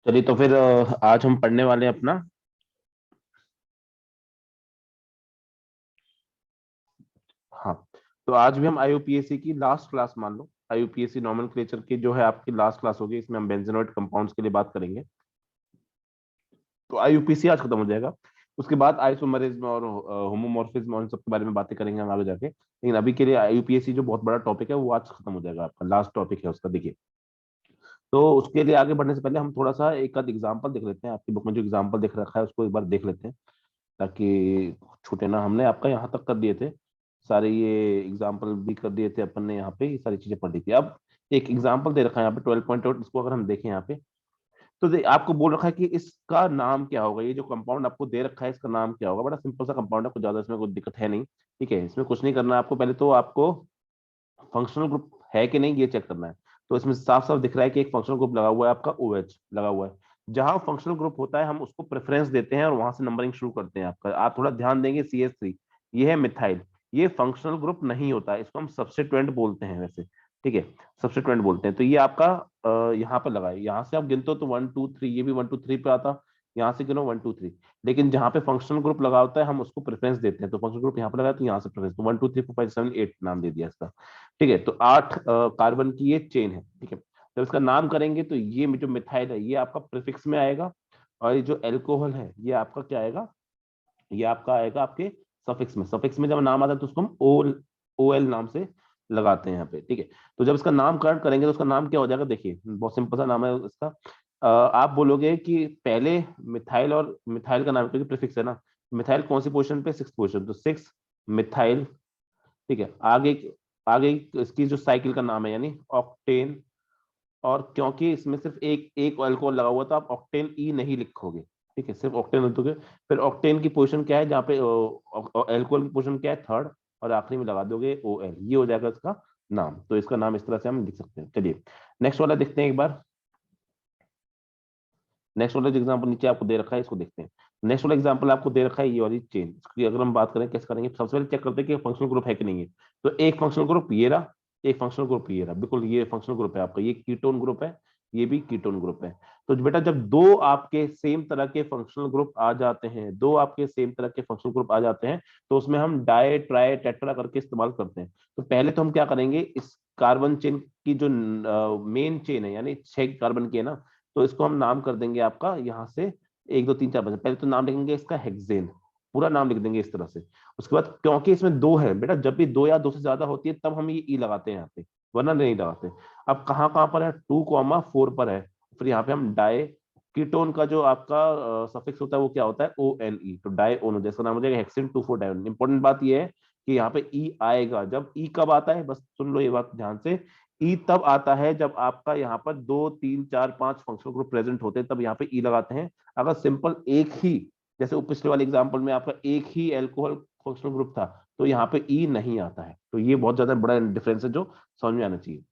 चलिए तो फिर आज हम पढ़ने वाले हैं अपना। हाँ, तो आज भी हम आईयूपीएसी की लास्ट क्लास मान लो। आईयूपीएसी नॉमेनक्लेचर की जो है आपकी लास्ट क्लास होगी। इसमें हम बेंजोनोइड कंपाउंड्स के लिए बात करेंगे। तो आईयूपीएसी आज खत्म हो जाएगा। उसके बाद आइसोमरिज्म और होमोमॉर्फिज्म और इन सब के बारे में बातें करेंगे हम आगे जाके। लेकिन अभी के लिए आईयूपीएसी जो बहुत बड़ा टॉपिक है वो आज खत्म हो जाएगा। आपका लास्ट टॉपिक है उसका। देखिए, तो उसके लिए आगे बढ़ने से पहले हम थोड़ा सा एक आध एग्जाम्पल देख लेते हैं। आपकी बुक में जो एग्जाम्पल देख रखा है उसको एक बार देख लेते हैं, ताकि छूटे ना। हमने आपका यहाँ तक कर दिए थे सारे, ये एग्जाम्पल भी कर दिए थे अपन ने। यहाँ पे ये सारी चीजें पढ़ ली थी। अब एक एग्जाम्पल दे रखा है यहाँ पे 12.8। इसको अगर हम देखें यहाँ पे, तो आपको बोल रखा है कि इसका नाम क्या होगा। ये जो कंपाउंड आपको दे रखा है इसका नाम क्या होगा। बड़ा सिंपल सा कंपाउंड है, कुछ ज्यादा इसमें कोई दिक्कत है नहीं। ठीक है, इसमें कुछ नहीं करना है आपको। पहले तो आपको फंक्शनल ग्रुप है कि नहीं ये चेक करना है। तो इसमें साफ साफ दिख रहा है कि एक फंक्शनल ग्रुप लगा हुआ है, आपका OH लगा हुआ है। जहां फंक्शनल ग्रुप होता है हम उसको प्रेफरेंस देते हैं और वहां से नंबरिंग शुरू करते हैं आपका। आप थोड़ा ध्यान देंगे, CH3 ये है मिथाइल। ये फंक्शनल ग्रुप नहीं होता, इसको हम सब्स्टिट्यूएंट बोलते हैं वैसे। ठीक है, सब्स्टिट्यूएंट बोलते हैं। तो ये आपका यहाँ पर लगा है। यहाँ से आप गिनते हो तो 1 2 3, ये भी 1 2 3 पे आता। यहाँ से गिनो 1 2 3। लेकिन जहाँ पे फंक्शनल ग्रुप लगा होता है हम उसको प्रेफरेंस देते हैं। तो फंक्शनल ग्रुप यहाँ पर लगा है, तो यहाँ से प्रेफरेंस। तो 1 2 3 4 5 7 8 नाम दे दिया इसका। ठीक है, तो 8 कार्बन की ये चेन है। ठीक है, जब इसका नाम करेंगे तो ये जो मिथाइल है ये आपका प्रीफिक्स में आएगा। और ये जो एल्कोहल है ये आपका क्या आएगा, ये आपका आएगा आपके सफिक्स में। सफिक्स में जब नाम आता है तो उसको हम OL नाम से लगाते हैं यहाँ पे। ठीक है, तो जब इसका नामकरण करेंगे तो उसका नाम क्या हो जाएगा। देखिए, बहुत सिंपल सा नाम है इसका। आप बोलोगे कि पहले मिथाइल, और मिथाइल का नाम क्योंकि प्रीफिक्स है ना। मिथाइल कौन सी पोजीशन पे, 6th पोजीशन, तो 6 मिथाइल। ठीक है, आगे आगे इसकी जो साइकिल का नाम है यानी ऑक्टेन। और क्योंकि इसमें सिर्फ एक एक अल्कोहल लगा हुआ तो आप ऑक्टेन ई नहीं लिखोगे। ठीक है, सिर्फ ऑक्टेन लिखोगे। फिर ऑक्टेन की पोजीशन क्या है, जहाँ पे अल्कोहल की पोजीशन क्या है, 3rd। और आखिरी में लगा दोगे OL, ये हो जाएगा इसका नाम। तो इसका नाम इस तरह से हम लिख सकते हैं। चलिए नेक्स्ट वाला देखते हैं एक बार। नेक्स्ट वाला जो एग्जाम्पल नीचे आपको दे रखा है इसको देखते हैं। नेक्स्ट वाला एग्जाम्पल आपको दे रखा है ये वाली चेन। इसकी अगर हम बात करें कैसे करेंगे, सबसे पहले चेक करते हैं कि फंक्शनल ग्रुप है कि नहीं है। तो एक फंक्शनल ग्रुप ये रहा, एक फंक्शनल ग्रुप ये रहा। बिल्कुल ये फंक्शनल ग्रुप है आपका, ये कीटोन ग्रुप है, ये भी कीटोन ग्रुप है। तो बेटा जब दो आपके सेम तरह के फंक्शनल ग्रुप आ जाते हैं, दो आपके सेम तरह के फंक्शनल ग्रुप आ जाते हैं, तो उसमें हम डाई ट्राई टेट्रा करके इस्तेमाल करते हैं। तो पहले तो हम क्या करेंगे, इस कार्बन चेन की जो मेन चेन है यानी 6 कार्बन की है ना, तो इसको हम नाम कर देंगे आपका यहाँ से 1 2 3 4 5। पहले तो नाम लिखेंगे इसका हेक्सेन, पूरा नाम लिख देंगे इस तरह से। उसके बाद क्योंकि इसमें दो है बेटा, जब भी दो या दो से ज्यादा होती है तब हम ये ई लगाते हैं यहाँ पे, वरना नहीं लगाते। अब कहाँ कहाँ पर है, 2 4 पर है। फिर यहाँ पे हम डाई कीटोन का जो आपका सफिक्स होता है वो क्या होता है, ONE। तो डाई ओनो, जैसा नाम हो जाएगा हेक्सेन 2 4 डायोन। इंपॉर्टेंट बात ये है कि यहाँ पे ई आएगा। जब ई कब आता है, बस सुन लो ये बात ध्यान से। ई तब आता है जब आपका यहाँ पर 2 3 4 5 फंक्शनल ग्रुप प्रेजेंट होते हैं, तब यहाँ पे ई लगाते हैं। अगर सिंपल एक ही, जैसे पिछले वाले एग्जांपल में आपका एक ही एल्कोहल फंक्शनल ग्रुप था, तो यहाँ पे ई नहीं आता है। तो ये बहुत ज्यादा बड़ा डिफरेंस है जो समझ में आना चाहिए।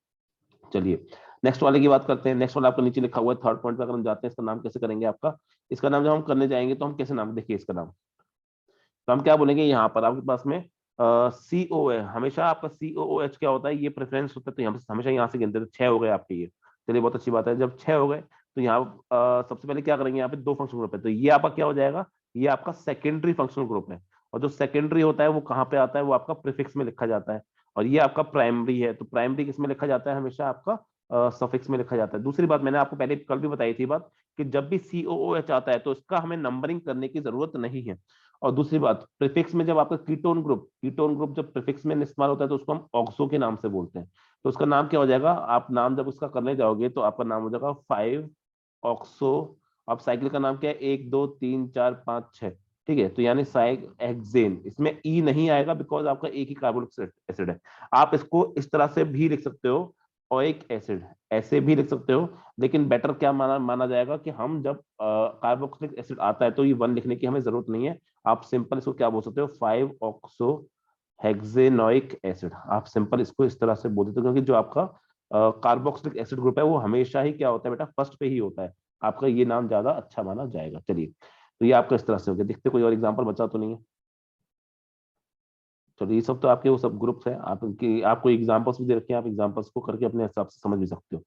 चलिए नेक्स्ट वाले की बात करते हैं। नेक्स्ट वाला आपका नीचे लिखा हुआ है 3rd पॉइंट पे। अगर हम जाते हैं, इसका नाम कैसे करेंगे आपका। इसका नाम जब हम करने जाएंगे तो हम कैसे नाम, देखिए इसका नाम तो हम क्या बोलेंगे, यहाँ पर आपके पास में CO है। हमेशा आपका COOH क्या होता है, ये प्रेफरेंस होता है। तो यहाँ पे हमेशा यहाँ से गिनते हैं, तो 6 हो गए आपके ये। चलिए बहुत अच्छी बात है। जब 6 हो गए तो यहाँ सबसे पहले क्या करेंगे, यहाँ पे दो फंक्शनल ग्रुप है, तो ये आपका क्या हो जाएगा, ये आपका सेकेंडरी फंक्शनल ग्रुप है। और जो सेकेंडरी होता है वो कहाँ पे आता है, वो आपका प्रीफिक्स में लिखा जाता है। और ये आपका प्राइमरी है, तो प्राइमरी किस में लिखा जाता है, हमेशा आपका सफिक्स में लिखा जाता है। दूसरी बात मैंने आपको पहले कल भी बताई थी बात, कि जब भी COOH आता है तो इसका हमें नंबरिंग करने की जरूरत नहीं है। और दूसरी बात, प्रीफिक्स में जब आपका कीटोन ग्रुप जब प्रीफिक्स में इस्तेमाल होता है तो उसको हम ऑक्सो के नाम से बोलते हैं। तो उसका नाम क्या हो जाएगा, आप नाम जब उसका करने जाओगे तो आपका नाम हो जाएगा 5 ऑक्सो। अब साइकिल का नाम क्या है, 1 2 3 4 5 6। ठीक है, तो यानी साइक हेक्सेन। इसमें ई नहीं आएगा बिकॉज आपका एक ही कार्बोनिक एसिड है। आप इसको इस तरह से भी लिख सकते हो, ओइक एसिड ऐसे भी लिख सकते हो। लेकिन बेटर क्या माना माना जाएगा कि हम जब कार्बोक्सिलिक एसिड आता है तो ये 1 लिखने की हमें जरूरत नहीं है। आप सिंपल इसको क्या बोल सकते हो, 5 ऑक्सो हेक्सेनोइक एसिड। आप सिंपल इसको इस तरह से बोल देते हो, क्योंकि जो आपका कार्बोक्सिलिक एसिड ग्रुप है वो हमेशा ही क्या होता है बेटा, फर्स्ट पे ही होता है। आपका ये नाम ज्यादा अच्छा माना जाएगा। चलिए, तो ये आपका इस तरह से हो गया। देखते कोई और एग्जाम्पल बचा तो नहीं है। चलिए, ये सब तो आपके वो सब ग्रुप्स हैं। आपकी आपको एग्जाम्पल्स भी दे रखे हैं, आप एग्जाम्पल्स को करके अपने हिसाब से समझ भी सकते हो।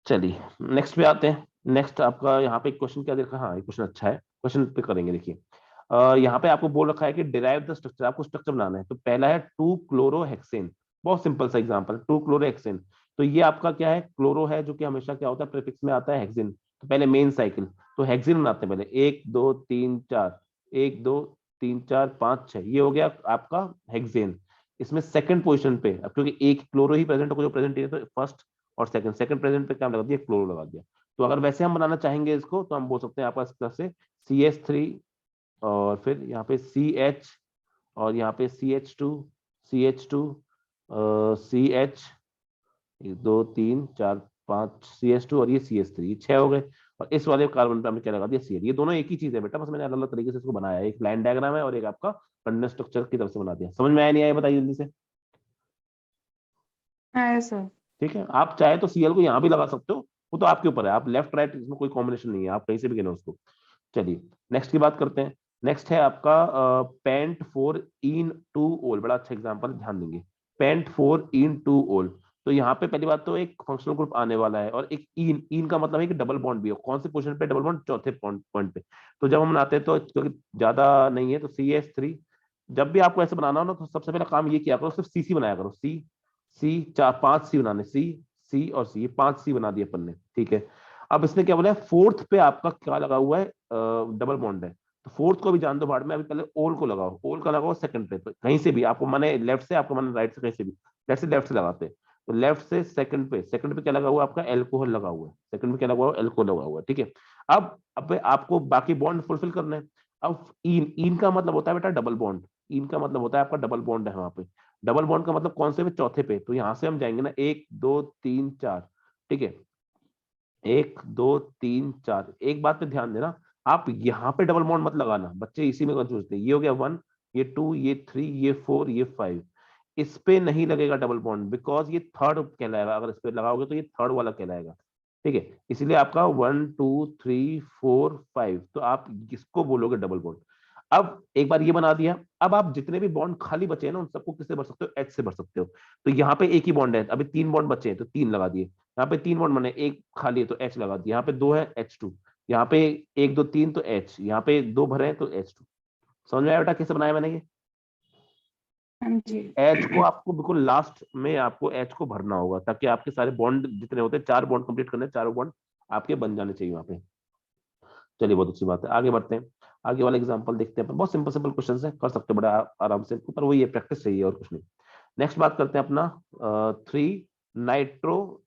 चलिए नेक्स्ट पे आते हैं। नेक्स्ट आपका यहाँ पे क्वेश्चन क्या देखा, हाँ ये क्वेश्चन अच्छा है, क्वेश्चन पे करेंगे। देखिए यहाँ पे आपको बोल रखा है कि डिराइव द स्ट्रक्चर, आपको स्ट्रक्चर बनाना है। तो पहला है 2-क्लोरोहेक्सेन, बहुत सिंपल सा एग्जांपल, 2-क्लोरोहेक्सेन। तो ये आपका क्या है, क्लोरो है जो कि हमेशा क्या होता है प्रीफिक्स में आता है हेक्सेन। तो पहले मेन साइकिल, तो हेक्सेन बनाते हैं पहले, 1 2 3 4, 1 2 3 4 5 6, ये हो गया आपका हेक्सेन। इसमें सेकंड पोजीशन पे, अब क्योंकि एक क्लोरो ही प्रेजेंट हो, जो प्रेजेंट है, तो फर्स्ट और सेकंड, सेकंड प्रेजेंट पे क्या लगा दिया, क्लोरो लगा दिया। तो अगर वैसे हम बनाना चाहेंगे इसको, तो हम बोल सकते हैं आपका इस तरह से CH3, और फिर यहाँ पे CH, और यहाँ पे CH2, CH, 1 2 3 4 5, CH2, और ये CH3, ये 6 हो गए। और इस वाले कार्बन पे हमने क्या लगा दिया, CH। ये दोनों एक ही चीज है बेटा, बस मैंने अलग अलग तरीके से इसको बनाया है, एक लाइन डायग्राम है और एक आपका कंडेंस स्ट्रक्चर की तरफ से बना दिया। समझ में आया नहीं आया बताइए जल्दी से। हाँ सर। ठीक है, आप चाहे तो Cl को यहाँ भी लगा सकते हो, वो तो आपके ऊपर है, आप लेफ्ट राइट इसमें कोई कॉम्बिनेशन नहीं है, आप कहीं से भी गिनो उसको। चलिए नेक्स्ट की बात करते हैं। नेक्स्ट है आपका पेंट 4-इन-2-ओल, बड़ा अच्छा एग्जांपल, ध्यान देंगे। पेंट 4-इन-2-ओल, तो यहाँ पे पहली बात तो एक फंक्शनल ग्रुप आने वाला है, और एक इन, इन का मतलब है कि डबल बॉन्ड भी हो। कौन से पोजीशन पे डबल बॉन्ड, चौथे पॉइंट पे। तो जब हम बनाते हैं तो क्योंकि ज्यादा नहीं है, तो CH3, जब भी आपको ऐसे बनाना हो ना, तो सबसे पहला काम ये किया करो, सिर्फ CC बनाया करो। सी सी, 4 5 C बनाने, C और C, 5 C बना दिए अपन ने, ठीक है। अब इसने क्या बोला है, फोर्थ पे आपका क्या लगा हुआ है, डबल बॉन्ड है। तो फोर्थ को भी जान दो भाड़ में, अभी पहले ओल को लगाओ, ओल का लगाओ सेकंड पे, तो कहीं से भी आपको माने लेफ्ट से, आपको माने राइट से, कहीं से भी लेफ्ट से लगाते हैं। तो लेफ्ट से सेकंड पे क्या लगा हुआ है आपका, एल्कोहल लगा हुआ है, सेकंड पे क्या लगा हुआ है, एल्कोहल लगा हुआ है, ठीक है। अब आपको बाकी बॉन्ड फुलफिल करना है। अब इन, इन का मतलब होता है बेटा डबल बॉन्ड, इन का मतलब होता है आपका डबल बॉन्ड है वहां पे। डबल बॉन्ड का मतलब कौन से पे, चौथे पे। तो यहां से हम जाएंगे ना, 1 2 3 4, ठीक है, 1 2 3 4। एक बात पे ध्यान देना, आप यहाँ पे डबल बॉन्ड मत लगाना, बच्चे इसी में कंफ्यूज थे। ये हो गया 1, ये 2, ये 3, ये 4, ये 5, इस पे नहीं लगेगा डबल बॉन्ड, बिकॉज ये थर्ड कहलाएगा। अगर इस पे लगाओगे तो ये थर्ड वाला कहलाएगा, ठीक है। इसलिए आपका 1 2 3 4 5, तो आप किसको बोलोगे, डबल बॉन्ड। अब एक बार ये बना दिया, अब आप जितने भी बॉन्ड खाली बचे हैं ना, उन सबको किससे भर सकते हो, H से भर सकते हो। तो यहाँ पे एक ही बॉन्ड है, अभी 3 बॉन्ड बचे हैं, तो 3 लगा दिए। यहाँ पे 3 बॉन्ड बने, एक खाली है तो H लगा दिया। यहाँ पे 2 है, H2। यहाँ पे 1 2 3 तो H, यहाँ पे 2 भरे हैं तो H2। समझ में आया बेटा कैसे बनाया मैंने ये। हाँ जी। H को आपको बिल्कुल लास्ट में आपको H को भरना होगा, ताकि आपके सारे बॉन्ड जितने होते हैं, 4 बॉन्ड कंप्लीट करने, चारों बॉन्ड आपके बन जाने चाहिए वहां पे। चलिए बहुत अच्छी बात है, आगे बढ़ते हैं। आगे वाला एग्जांपल देखते हैं, बहुत सिंपल सिंपल क्वेश्चन है, कर सकते हो बड़ा आराम से, पर वही है, प्रैक्टिस चाहिए और कुछ नहीं। नेक्स्ट बात करते हैं अपना 3 नाइट्रो,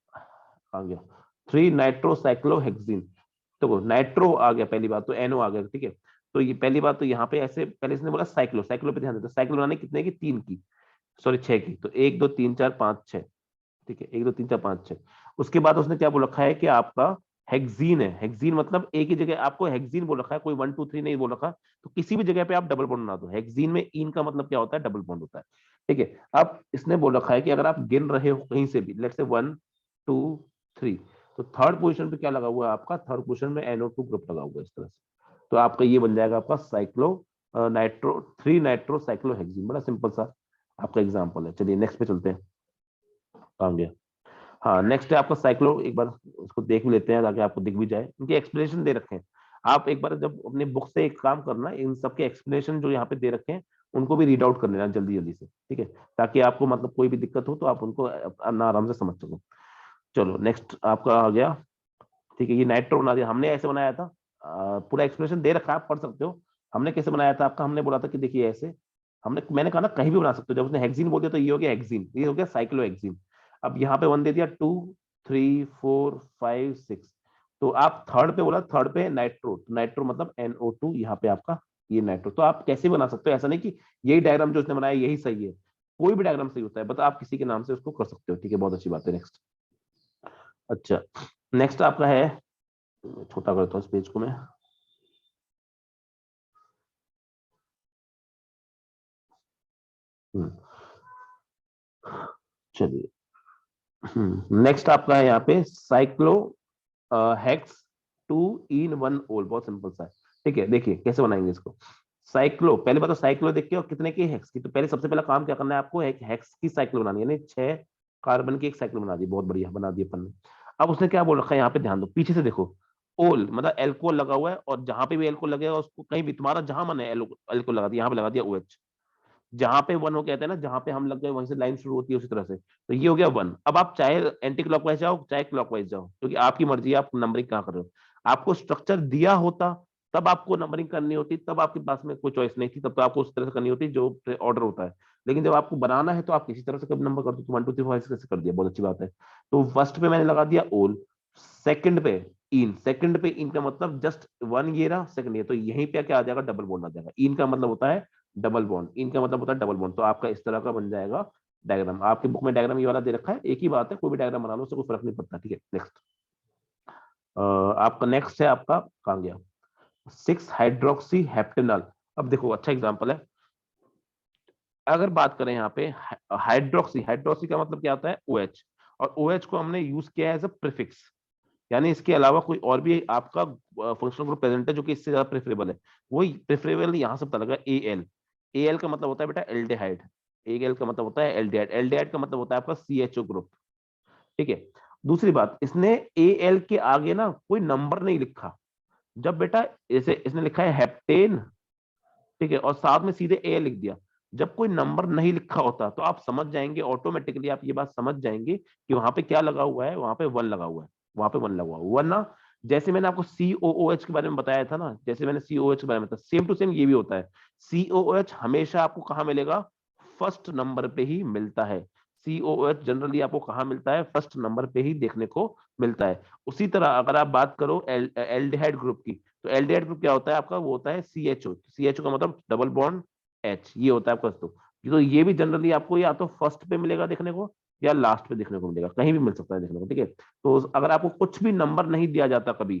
आ गया 3 नाइट्रोसाइक्लोहेक्सीन। तो नाइट्रो आ गया पहली बात, तो एनओ आ गया, ठीक है। तो ये पहली बात, तो यहाँ पे ऐसे पहले इसने बोला साइक्लो, साइक्लो पे ध्यान देते, साइक्लो बनाने कितने की, 3 की, सॉरी 6 की। तो 1 2 3 4 5 6, ठीक है, 1 2 3 4 5 6। उसके बाद उसने क्या बोल रखा है कि आपका हेक्सीन है। हेक्सीन मतलब एक ही जगह आपको हेक्सीन बोल रखा है, कोई 1 2 3 नहीं बोल रखा। तो किसी भी जगह पे आप डबल बॉन्ड बना दो। हेक्सीन में इन का मतलब क्या होता है, डबल बॉन्ड होता है, ठीक है। अब इसने बोल रखा है कि अगर आप गिन रहे हो कहीं से भी, लेट्स से 1 2 3, तो थर्ड पोजीशन पे क्या लगा हुआ है आपका, थर्ड पोजीशन में NO2 ग्रुप लगा हुआ है इस तरह से। तो आपका ये बन जाएगा आपका साइक्लो नाइट्रो 3 नाइट्रोसाइक्लोहेक्सीन, बड़ा सिंपल सा आपका एग्जाम्पल है। चलिए नेक्स्ट पे चलते हैं, आ गया। हाँ नेक्स्ट है आपका साइक्लो, एक बार उसको देख भी लेते हैं ताकि आपको दिख भी जाए, इनके एक्सप्लेनेशन दे रखे हैं। आप एक बार जब अपने बुक से एक काम करना, इन सबके एक्सप्लेनेशन जो यहाँ पे दे रखे हैं, उनको भी रीड आउट कर लेना जल्दी जल्दी से, ठीक है, ताकि आपको मतलब कोई भी दिक्कत हो तो आप उनको ना आराम से समझ सको। चलो नेक्स्ट आपका आ गया, ठीक है। ये नाइट्रो बना दिया हमने, ऐसे बनाया था, पूरा एक्सप्लेनेशन दे रखा है, आप पढ़ सकते हो। हमने कैसे बनाया था आपका, हमने बोला था कि देखिए ऐसे, मैंने कहा ना कहीं भी बना सकते हो। जब उसने हेक्सीन बोल दिया तो ये हो गया हेक्सीन, ये हो गया साइक्लोहेक्सीन। अब यहाँ पे 1 दे दिया, 2 3 4 5 6, तो आप थर्ड पे बोला, थर्ड पे नाइट्रो, तो नाइट्रो मतलब NO2, यहाँ पे आपका ये नाइट्रो। तो आप कैसे बना सकते हो, ऐसा नहीं कि यही डायग्राम जो उसने बनाया यही सही है, कोई भी डायग्राम सही होता है, बट आप किसी के नाम से उसको कर सकते हो, ठीक है, बहुत अच्छी बात है। नेक्स्ट, अच्छा नेक्स्ट आपका है, छोटा करता हूँ इस पेज को मैं। हम्म, चलिए नेक्स्ट आपका है यहाँ पे साइक्लो हेक्स 2 in 1 ओल, बहुत सिंपल सा है, ठीक है। देखिए कैसे बनाएंगे इसको। साइक्लो, पहले बात तो साइक्लो देखिए, और कितने की हेक्स की। तो पहले सबसे पहला काम क्या करना है आपको, एक हेक्स की साइक्लो बनानी है, यानी 6 कार्बन की एक साइक्लो बना दी, बहुत बढ़िया बना दी अपन ने। अब उसने क्या बोल रखा है यहाँ पे, ध्यान दो, पीछे से देखो, ओल मतलब एल्कोहल लगा हुआ है, और जहां पे भी एल्कोहल लगेगा उसको कहीं भी तुम्हारा जहां मन है एल्कोहल लगा दिया, यहाँ पे लगा दिया OH। जहां पे वन हो कहते हैं ना, जहां पे हम लग गए वहीं से लाइन शुरू होती है उसी तरह से, तो ये हो गया वन। अब आप चाहे एंटी क्लॉकवाइज जाओ चाहे क्लॉकवाइज जाओ, क्योंकि आपकी मर्जी है आप नंबरिंग कहाँ कर रहे हो। आपको स्ट्रक्चर दिया होता तब आपको नंबरिंग करनी होती, तब आपके पास में कोई चॉइस नहीं थी, तब तो आपको उस तरह से करनी होती जो ऑर्डर होता है। लेकिन जब आपको बनाना है तो आप किसी तरह से कभी नंबर कर दो, 1 2 3 4 कैसे कर दिया, बहुत अच्छी बात है। तो फर्स्ट पे मैंने लगा दिया ओल, सेकंड पे इन, सेकंड पे इन का मतलब जस्ट वन ये रहा, सेकंड ये, तो यहीं पे क्या आ जाएगा, डबल बॉन्ड आ जाएगा। इन का मतलब होता है डबल बॉन्ड, इनका मतलब होता है डबल बॉन्ड। तो आपका इस तरह का बन जाएगा डायग्राम। आपकी बुक में डायग्राम ये वाला दे रखा है, एक ही बात है, कोई भी डायग्राम बना लो, उससे कोई फर्क नहीं पड़ता। ठीक है, नेक्स्ट आपका नेक्स्ट है आपका, कहां गया, 6 हाइड्रोक्सी हेप्टेनॉल। अब देखो अच्छा एग्जांपल है, अगर बात करें यहाँ पे हाइड्रोक्सी, हाइड्रोक्सी का मतलब क्या होता है, OH, और OH को हमने यूज किया है एज अ प्रीफिक्स, यानी इसके अलावा कोई और भी आपका फंक्शनल ग्रुप प्रेजेंट है जो कि इससे ज्यादा प्रेफरेबल है, वही प्रेफरेबल यहाँ से पता लगा। AL, AL का मतलब होता है बेटा एल्डिहाइड, AL का मतलब होता है एल्डिहाइड, एल्डिहाइड का मतलब होता है आपका CHO ग्रुप। ठीक है, दूसरी बात, इसने AL के आगे ना कोई नंबर नहीं लिखा। जब बेटा इसे इसने लिखा है हेप्टेन, ठीक है, और साथ में सीधे AL लिख दिया, जब कोई नंबर नहीं लिखा होता तो आप समझ जाएंगे ऑटोमेटिकली, आप ये बात समझ जाएंगे कि वहां पे क्या लगा हुआ है, वहां पे वन लगा हुआ है, वहां पे वन लगा हुआ है, वरना जैसे मैंने आपको COOH के बारे में बताया था ना, जैसे मैंने COOH के बारे में बताया, सेम टू सेम ये भी होता है। COOH हमेशा आपको कहाँ मिलेगा, फर्स्ट नंबर पे ही मिलता है। COOH जनरली आपको कहाँ मिलता है, फर्स्ट नंबर पे ही देखने को मिलता है। उसी तरह अगर आप बात करो एल्डिहाइड ग्रुप की, तो एल्डिहाइड ग्रुप क्या होता है आपका, वो होता है CHO, CHO का मतलब डबल बॉन्ड H, ये होता है आपका। तो ये भी जनरली आपको या तो फर्स्ट पे मिलेगा देखने को, या लास्ट पे देखने को मिलेगा, कहीं भी मिल सकता है देखने को। ठीक है, तो अगर आपको कुछ भी नंबर नहीं दिया जाता, कभी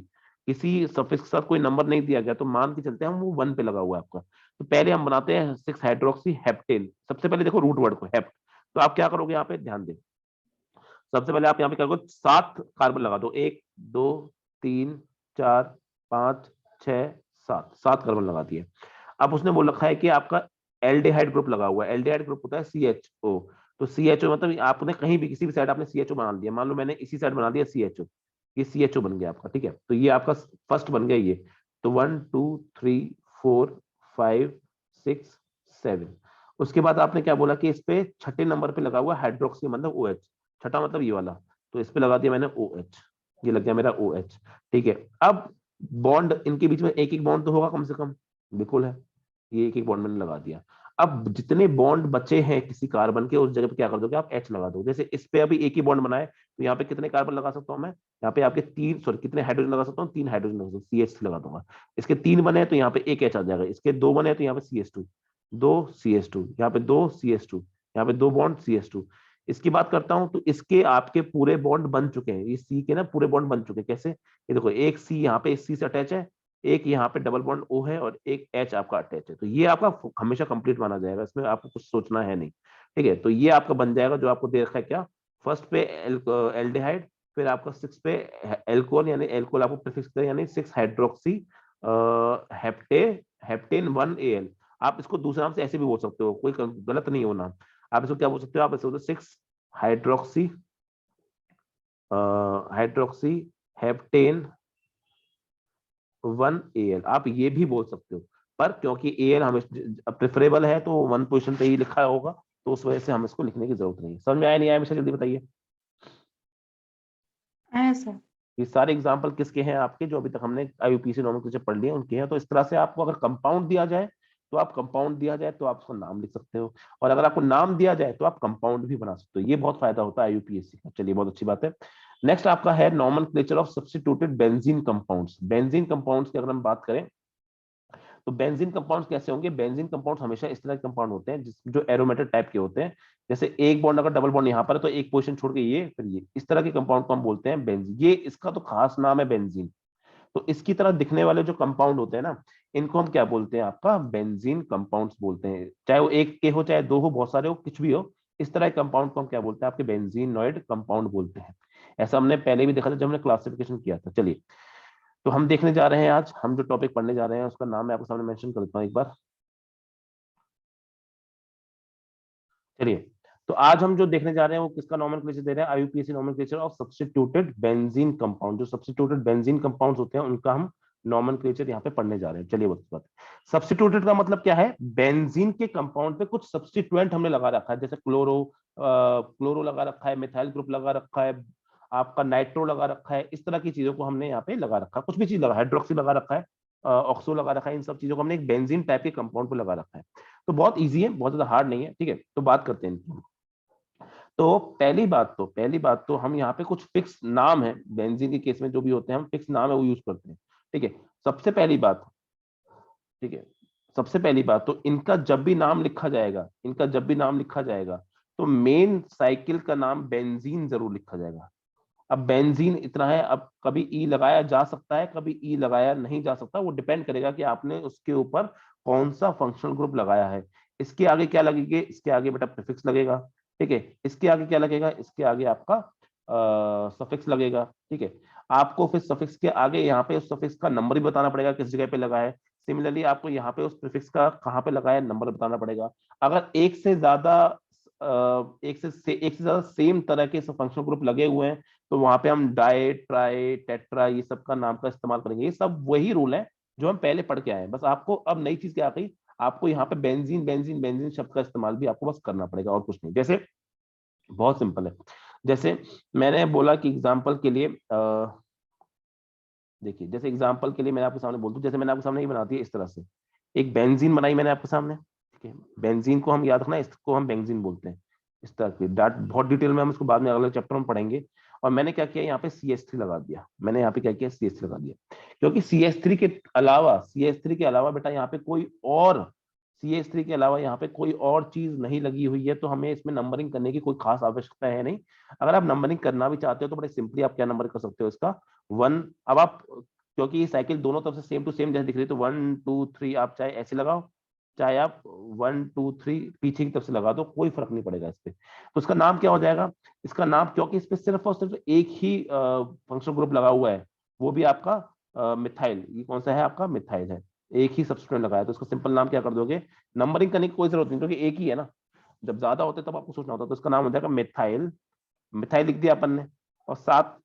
किसी सफिक्स के साथ कोई नंबर नहीं दिया गया, तो मान के चलते हैं हम वो वन पे लगा हुआ है आपका। तो पहले हम बनाते हैं 6 हाइड्रोक्सी हेप्टेन, सबसे पहले देखो रूट वर्ड को हेप्ट, तो आप क्या करोगे यहाँ पे, ध्यान दें, सबसे पहले आप यहाँ पे क्या करोगे, 7 कार्बन लगा दो, 1 2 3 4 5 6 7 कार्बन लगा दिए। अब उसने बोल रखा है कि आपका एल्डिहाइड ग्रुप लगा हुआ है, एल्डिहाइड ग्रुप होता है CHO। तो CHO मतलब आपने कहीं भी किसी भी साइड आपने CHO बना दिया, मान लो मैंने इसी साइड बना दिया CHO, ये CHO बन गया आपका। ठीक है, तो ये आपका फर्स्ट बन गया ये। तो 1 2 3 4 5 6 7, उसके बाद आपने क्या बोला कि इस पे छठे नंबर पे लगा हुआ हाइड्रोक्सी मतलब OH, छठा मतलब ये वाला, तो इस पे लगा दिया मैंने OH, ये लग गया मेरा OH। ठीक है, अब बॉन्ड इनके बीच में एक एक बॉन्ड तो होगा कम से कम, बिल्कुल है, ये एक एक बॉन्ड मैंने लगा दिया। अब जितने बॉन्ड बचे हैं किसी कार्बन के, उस जगह पे क्या कर दोगे आप, H लगा दो। जैसे इस पे अभी एक ही बॉन्ड बनाए, तो यहाँ पे कितने कार्बन लगा सकता हूँ मैं, यहाँ पे आपके तीन, सॉरी कितने हाइड्रोजन लगा सकता हूँ, 3 हाइड्रोजन लगा सकता हूँ, CH लगा दूंगा। इसके 3 बने तो यहाँ पे एक H आ जाएगा, इसके 2 बने तो यहाँ पे CH2, 2 CH2, यहाँ पे 2 CH2, यहाँ पे 2 बॉन्ड CH2। इसकी बात करता हूं तो इसके आपके पूरे बॉन्ड बन चुके हैं, ये C के ना पूरे बॉन्ड बन चुके हैं। कैसे, ये देखो एक C यहाँ पे इस C से अटैच है, एक यहाँ पे डबल बॉन्ड O है, और एक H आपका अटैच है, तो ये आपका हमेशा कंप्लीट माना जाएगा, इसमें आपको कुछ सोचना है नहीं। ठीक है, तो ये आपका बन जाएगा जो आपको दे रखा है क्या, फर्स्ट पे एल्डिहाइड, फिर आपका 6 पे एल्कोहल, यानी एल्कोहल आपको प्रीफिक्स करें, यानी 6 हाइड्रोक्सी हेप्टे हेप्टेन 1 AL। आप इसको दूसरे नाम से ऐसे भी बोल सकते हो, कोई गलत नहीं हो नाम। आप इसको क्या बोल सकते हो, आप इसको 6 हाइड्रोक्सी हाइड्रोक्सी हेप्टेन 1 AL, आप ये भी बोल सकते हो। पर क्योंकि AL हमें प्रेफरेबल है तो 1 पोजीशन पे ही लिखा होगा, तो उस वजह से हम इसको लिखने की जरूरत नहीं है। समझ में आया नहीं आया, हमेशा जल्दी बताइए। आया सर। ये सारे एग्जाम्पल किसके हैं आपके, जो अभी तक हमने IUPAC नॉमेनक्लेचर पढ़ लिए उनके हैं। तो इस तरह से आपको अगर कंपाउंड दिया जाए तो आप कंपाउंड दिया जाए तो आप उसका नाम लिख सकते हो, और अगर आपको नाम दिया जाए तो आप कंपाउंड भी बना सकते हो। ये बहुत फायदा होता है IUPAC का। चलिए, बहुत अच्छी बात है। नेक्स्ट आपका है nomenclature of substituted benzene compounds. Benzene compounds की अगर हम बात करें तो बेंजीन कंपाउंड्स कैसे होंगे, बेंजीन कंपाउंड्स हमेशा इस तरह के कंपाउंड होते हैं जो एरोमेटेड टाइप के होते हैं। जैसे एक बॉन्ड अगर डबल बॉन्ड यहाँ पर है तो एक पोजीशन छोड़ के ये फिर ये, इस तरह के कंपाउंड को हम बोलते हैं बेंजीन। ये इसका तो खास नाम है बेंजीन। तो इसकी तरह दिखने वाले जो कंपाउंड होते हैं ना, इनको हम क्या बोलते हैं, आपका बेंजीन कंपाउंड्स बोलते हैं। चाहे वो एक के हो, चाहे दो हो, बहुत सारे हो, कुछ भी हो, इस तरह के कंपाउंड को हम क्या बोलते हैं, आपके बेंजीनॉइड कंपाउंड बोलते हैं। ऐसा हमने पहले भी देखा था जब हमने क्लासिफिकेशन किया था। चलिए, तो हम देखने जा रहे हैं, आज हम जो टॉपिक पढ़ने जा रहे हैं उसका नाम मैं आपको सामने मेंशन कर देता हूँ एक बार। चलिए, तो आज हम जो देखने जा रहे हैं वो किसका नॉमेनक्लेचर दे रहे हैं, IUPAC nomenclature of substituted benzene compound. जो सब्स्टिट्यूटेड बेंजीन कंपाउंड्स होते हैं उनका हम नॉमेनक्लेचर यहाँ पे पढ़ने जा रहे हैं। चलिए बात, सब्स्टिट्यूटेड का मतलब क्या है, बेंजीन के कंपाउंड पे कुछ सब्स्टिट्यूएंट हमने लगा रखा है, जैसे क्लोरो लगा रखा है, मिथाइल ग्रुप लगा रखा है, आपका नाइट्रो लगा रखा है, इस तरह की चीजों को हमने यहाँ पे लगा रखा है। कुछ भी चीज लगा, हाइड्रोक्सी लगा रखा है, ऑक्सो लगा रखा है, इन सब चीजों को हमने एक बेंजीन टाइप के कंपाउंड पे लगा रखा है। तो बहुत इजी है, बहुत ज्यादा हार्ड नहीं है, ठीक है। तो बात करते हैं इनकी। तो पहली बात तो हम यहाँ पे कुछ फिक्स नाम है बेंजीन के केस में, जो भी होते हैं हम फिक्स नाम है वो यूज करते हैं, ठीक है। सबसे पहली बात, ठीक है, सबसे पहली बात तो इनका जब भी नाम लिखा जाएगा, तो मेन साइकिल का नाम बेंजीन जरूर लिखा जाएगा। अब बेंजीन इतना है, अब कभी ई लगाया जा सकता है, कभी ई लगाया नहीं जा सकता, वो डिपेंड करेगा कि आपने उसके ऊपर कौन सा फंक्शनल ग्रुप लगाया है। इसके आगे क्या लगेगा, इसके आगे बेटा प्रीफिक्स लगेगा, ठीक है। इसके आगे क्या लगेगा, इसके आगे आपका सफिक्स लगेगा, ठीक है। आपको फिर सफिक्स के आगे यहाँ पे उस सफिक्स का नंबर भी बताना पड़ेगा, किस जगह पे लगा है। सिमिलरली आपको यहाँ पे उस प्रीफिक्स का कहाँ पे लगा है नंबर बताना पड़ेगा। अगर एक से ज्यादा सेम तरह के फंक्शनल ग्रुप लगे हुए हैं तो वहां पे हम डाई, ट्राई, टेट्रा ये सब का नाम का इस्तेमाल करेंगे। ये सब वही रूल है जो हम पहले पढ़ के आए हैं, बस आपको अब नई चीज क्या आ गई, आपको यहाँ पे बेंजीन बेंजीन बेंजीन शब्द का इस्तेमाल भी आपको बस करना पड़ेगा और कुछ नहीं। जैसे बहुत सिंपल है, जैसे मैंने बोला कि एग्जाम्पल के लिए देखिए, जैसे एग्जाम्पल के लिए मैं आपके सामने बोल दूं, जैसे मैंने आपके सामने ये बना दिया इस तरह से, एक बेंजीन बनाई मैंने आपके सामने, ठीक है। बेंजीन को हम याद रखना, इसको हम बेंजीन बोलते हैं। इस तरह की डाट बहुत डिटेल में हम इसको बाद में अगले चैप्टर में पढ़ेंगे। और मैंने क्या किया, यहाँ पे CH3 लगा दिया, मैंने यहाँ पे क्या किया, CH3 लगा दिया, क्योंकि CH3 के अलावा बेटा यहाँ पे कोई और CH3 के अलावा यहाँ पे कोई और चीज नहीं लगी हुई है, तो हमें इसमें नंबरिंग करने की कोई खास आवश्यकता है नहीं। अगर आप नंबरिंग करना भी चाहते हो तो बड़े सिंपली आप क्या नंबर कर सकते हो इसका, 1। अब आप, क्योंकि ये साइकिल दोनों तरफ से सेम टू सेम जैसे दिख रही है, तो 1 2 3 आप चाहे ऐसे लगाओ, चाहे आप 1 2 3 पीछे की तरफ से लगा दो, कोई फर्क नहीं पड़ेगा इस पे। तो इसका नाम क्या हो जाएगा, इसका नाम, क्योंकि इस पे सिर्फ और सिर्फ एक ही फंक्शनल ग्रुप लगा हुआ है, वो भी आपका मिथाइल। ये कौन सा है, आपका मिथाइल है, एक ही सब्स्टिट्यूएंट लगाया, तो इसका सिंपल नाम क्या कर दोगे, नंबरिंग करने की कोई जरूरत नहीं, क्योंकि एक ही है ना। जब ज्यादा होते तब आपको सोचना होता, तो इसका नाम हो जाएगा मिथाइल। मिथाइल लिख दिया अपन ने, और साथ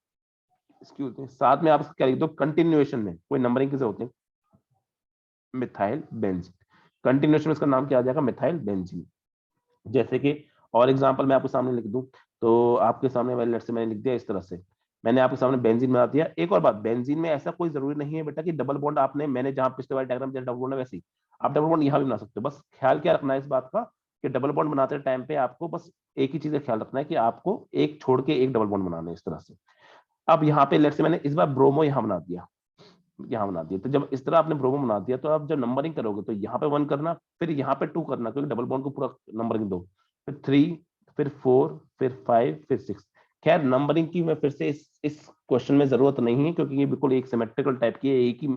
में आप क्या लिख दो, कंटिन्यूएशन में, कोई नंबरिंग की जरूरत नहीं, मिथाइल बेंजीन। कंटिन्यूएशन में इसका नाम क्या आ जाएगा, मिथाइल बेंजीन। जैसे कि और एग्जांपल मैं आपके सामने लिख दूं, तो आपके सामने लेट से मैंने लिख दिया इस तरह से, मैंने आपके सामने बेंजीन बना दिया। एक और बात, बेंजीन में ऐसा कोई जरूरी नहीं है बेटा कि डबल बॉन्ड आपने, मैंने जहां पिछले वाले डायग्राम जैसे डबल बॉन्ड है वैसे ही आप डबल बॉन्ड यहाँ भी बना सकते हो। बस ख्याल क्या रखना है इस बात का कि डबल बॉन्ड बनाते टाइम पे आपको बस एक ही चीज का ख्याल रखना है कि आपको एक छोड़ के एक डबल बॉन्ड बनाना है, इस तरह से। अब यहाँ पे लेट से मैंने इस बार ब्रोमो यहाँ बना दिया, तो जब इस तरह आपने ब्रोमो बना दिया, तो आप जब नंबरिंग करोगे तो यहाँ पे 1 करना, फिर यहाँ पे 2 करना, क्योंकि डबल बॉन्ड को पूरा नंबरिंग दो, फिर 3, फिर 4, फिर 5, फिर 6। खैर नंबरिंग की मैं फिर से इस क्वेश्चन में जरूरत नहीं है, क्योंकि ये बिल्कुल एक सिमेट्रिकल टाइप की है, एक ही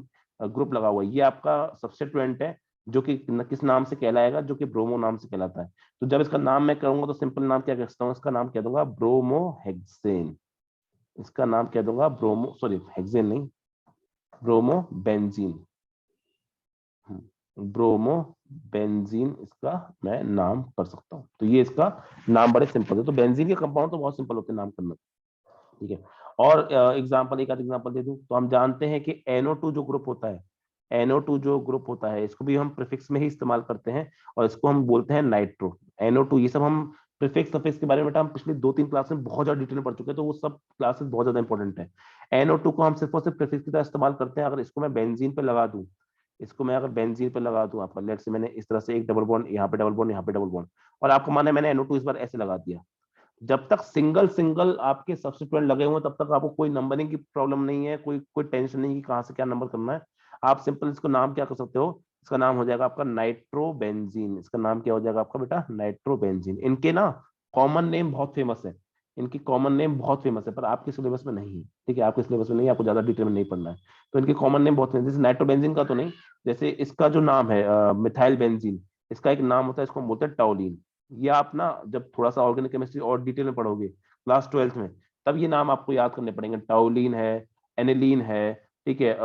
ग्रुप लगा हुआ है। ये आपका सब्स्टिट्यूएंट है जो कि किस नाम से कहलाएगा, जो कि ब्रोमो नाम से कहलाता है। तो जब इसका नाम मैं करूंगा तो सिंपल नाम क्या कह सकता हूँ, इसका नाम कह दूंगा ब्रोमोहेक्सेन। इसका नाम कह दूंगा हेक्सेन नहीं, ब्रोमो बेंजीन। ब्रोमो बेंजीन इसका मैं नाम कर सकता हूँ। तो ये इसका नाम बड़े सिंपल है। तो बेंजीन के कंपाउंड तो बहुत सिंपल होते हैं नाम करना, ठीक है। और एग्जांपल, एक आध एग्जांपल दे दूं, तो हम जानते हैं कि NO2 जो ग्रुप होता है, NO2 जो ग्रुप होता है, इसको भी हम प्रीफिक्स में ही इस्तेमाल करते हैं, और इसको हम बोलते हैं नाइट्रो। NO2, ये सब हम प्रीफिक्स सफिक्स के बारे में हम पिछले 2-3 क्लास में बहुत ज्यादा डिटेल में पढ़ चुके हैं, तो वो सब क्लासेस बहुत ज्यादा इंपॉर्टेंट है। NO2 को हम सिर्फ और सिर्फ प्रीफिक्स की तरह इस्तेमाल करते हैं। अगर इसको मैं बेंजीन पे लगा दूं, आपका लेट से मैंने इस तरह से एक डबल बॉन्ड, यहाँ पे डबल बॉन्ड, यहाँ पे डबल बॉन्ड, और आपको माने मैंने NO2 इस बार ऐसे लगा दिया, जब तक सिंगल सिंगल आपके सब्स्टिट्यूएंट लगे हुए तब तक आपको कोई नंबरिंग की प्रॉब्लम नहीं है, कोई टेंशन नहीं कि कहाँ से क्या नंबर करना है। आप सिंपल इसको नाम क्या कर सकते हो, इसका नाम हो जाएगा आपका नाइट्रोबेंजीन। इसका नाम क्या हो जाएगा आपका बेटा, नाइट्रोबेंजीन। इनके ना कॉमन नेम बहुत फेमस है, इनकी कॉमन नेम बहुत फेमस है, पर आपके सिलेबस में नहीं है, ठीक है, आपके सिलेबस में नहीं, आपको ज्यादा डिटेल में नहीं पढ़ना है। तो इनके कॉमन नेम बहुत फेमस, जैसे नाइट्रोबेंजीन का तो नहीं, जैसे इसका जो नाम है मिथाइल बेंजीन, इसका एक नाम होता है, इसको हम बोलते हैं टाउलिन। ये आप ना जब थोड़ा सा ऑर्गेनिक केमिस्ट्री और डिटेल में पढ़ोगे क्लास 12th में, तब ये नाम आपको याद करने पड़ेंगे। टाउलिन है, एनिलीन है, ठीक है,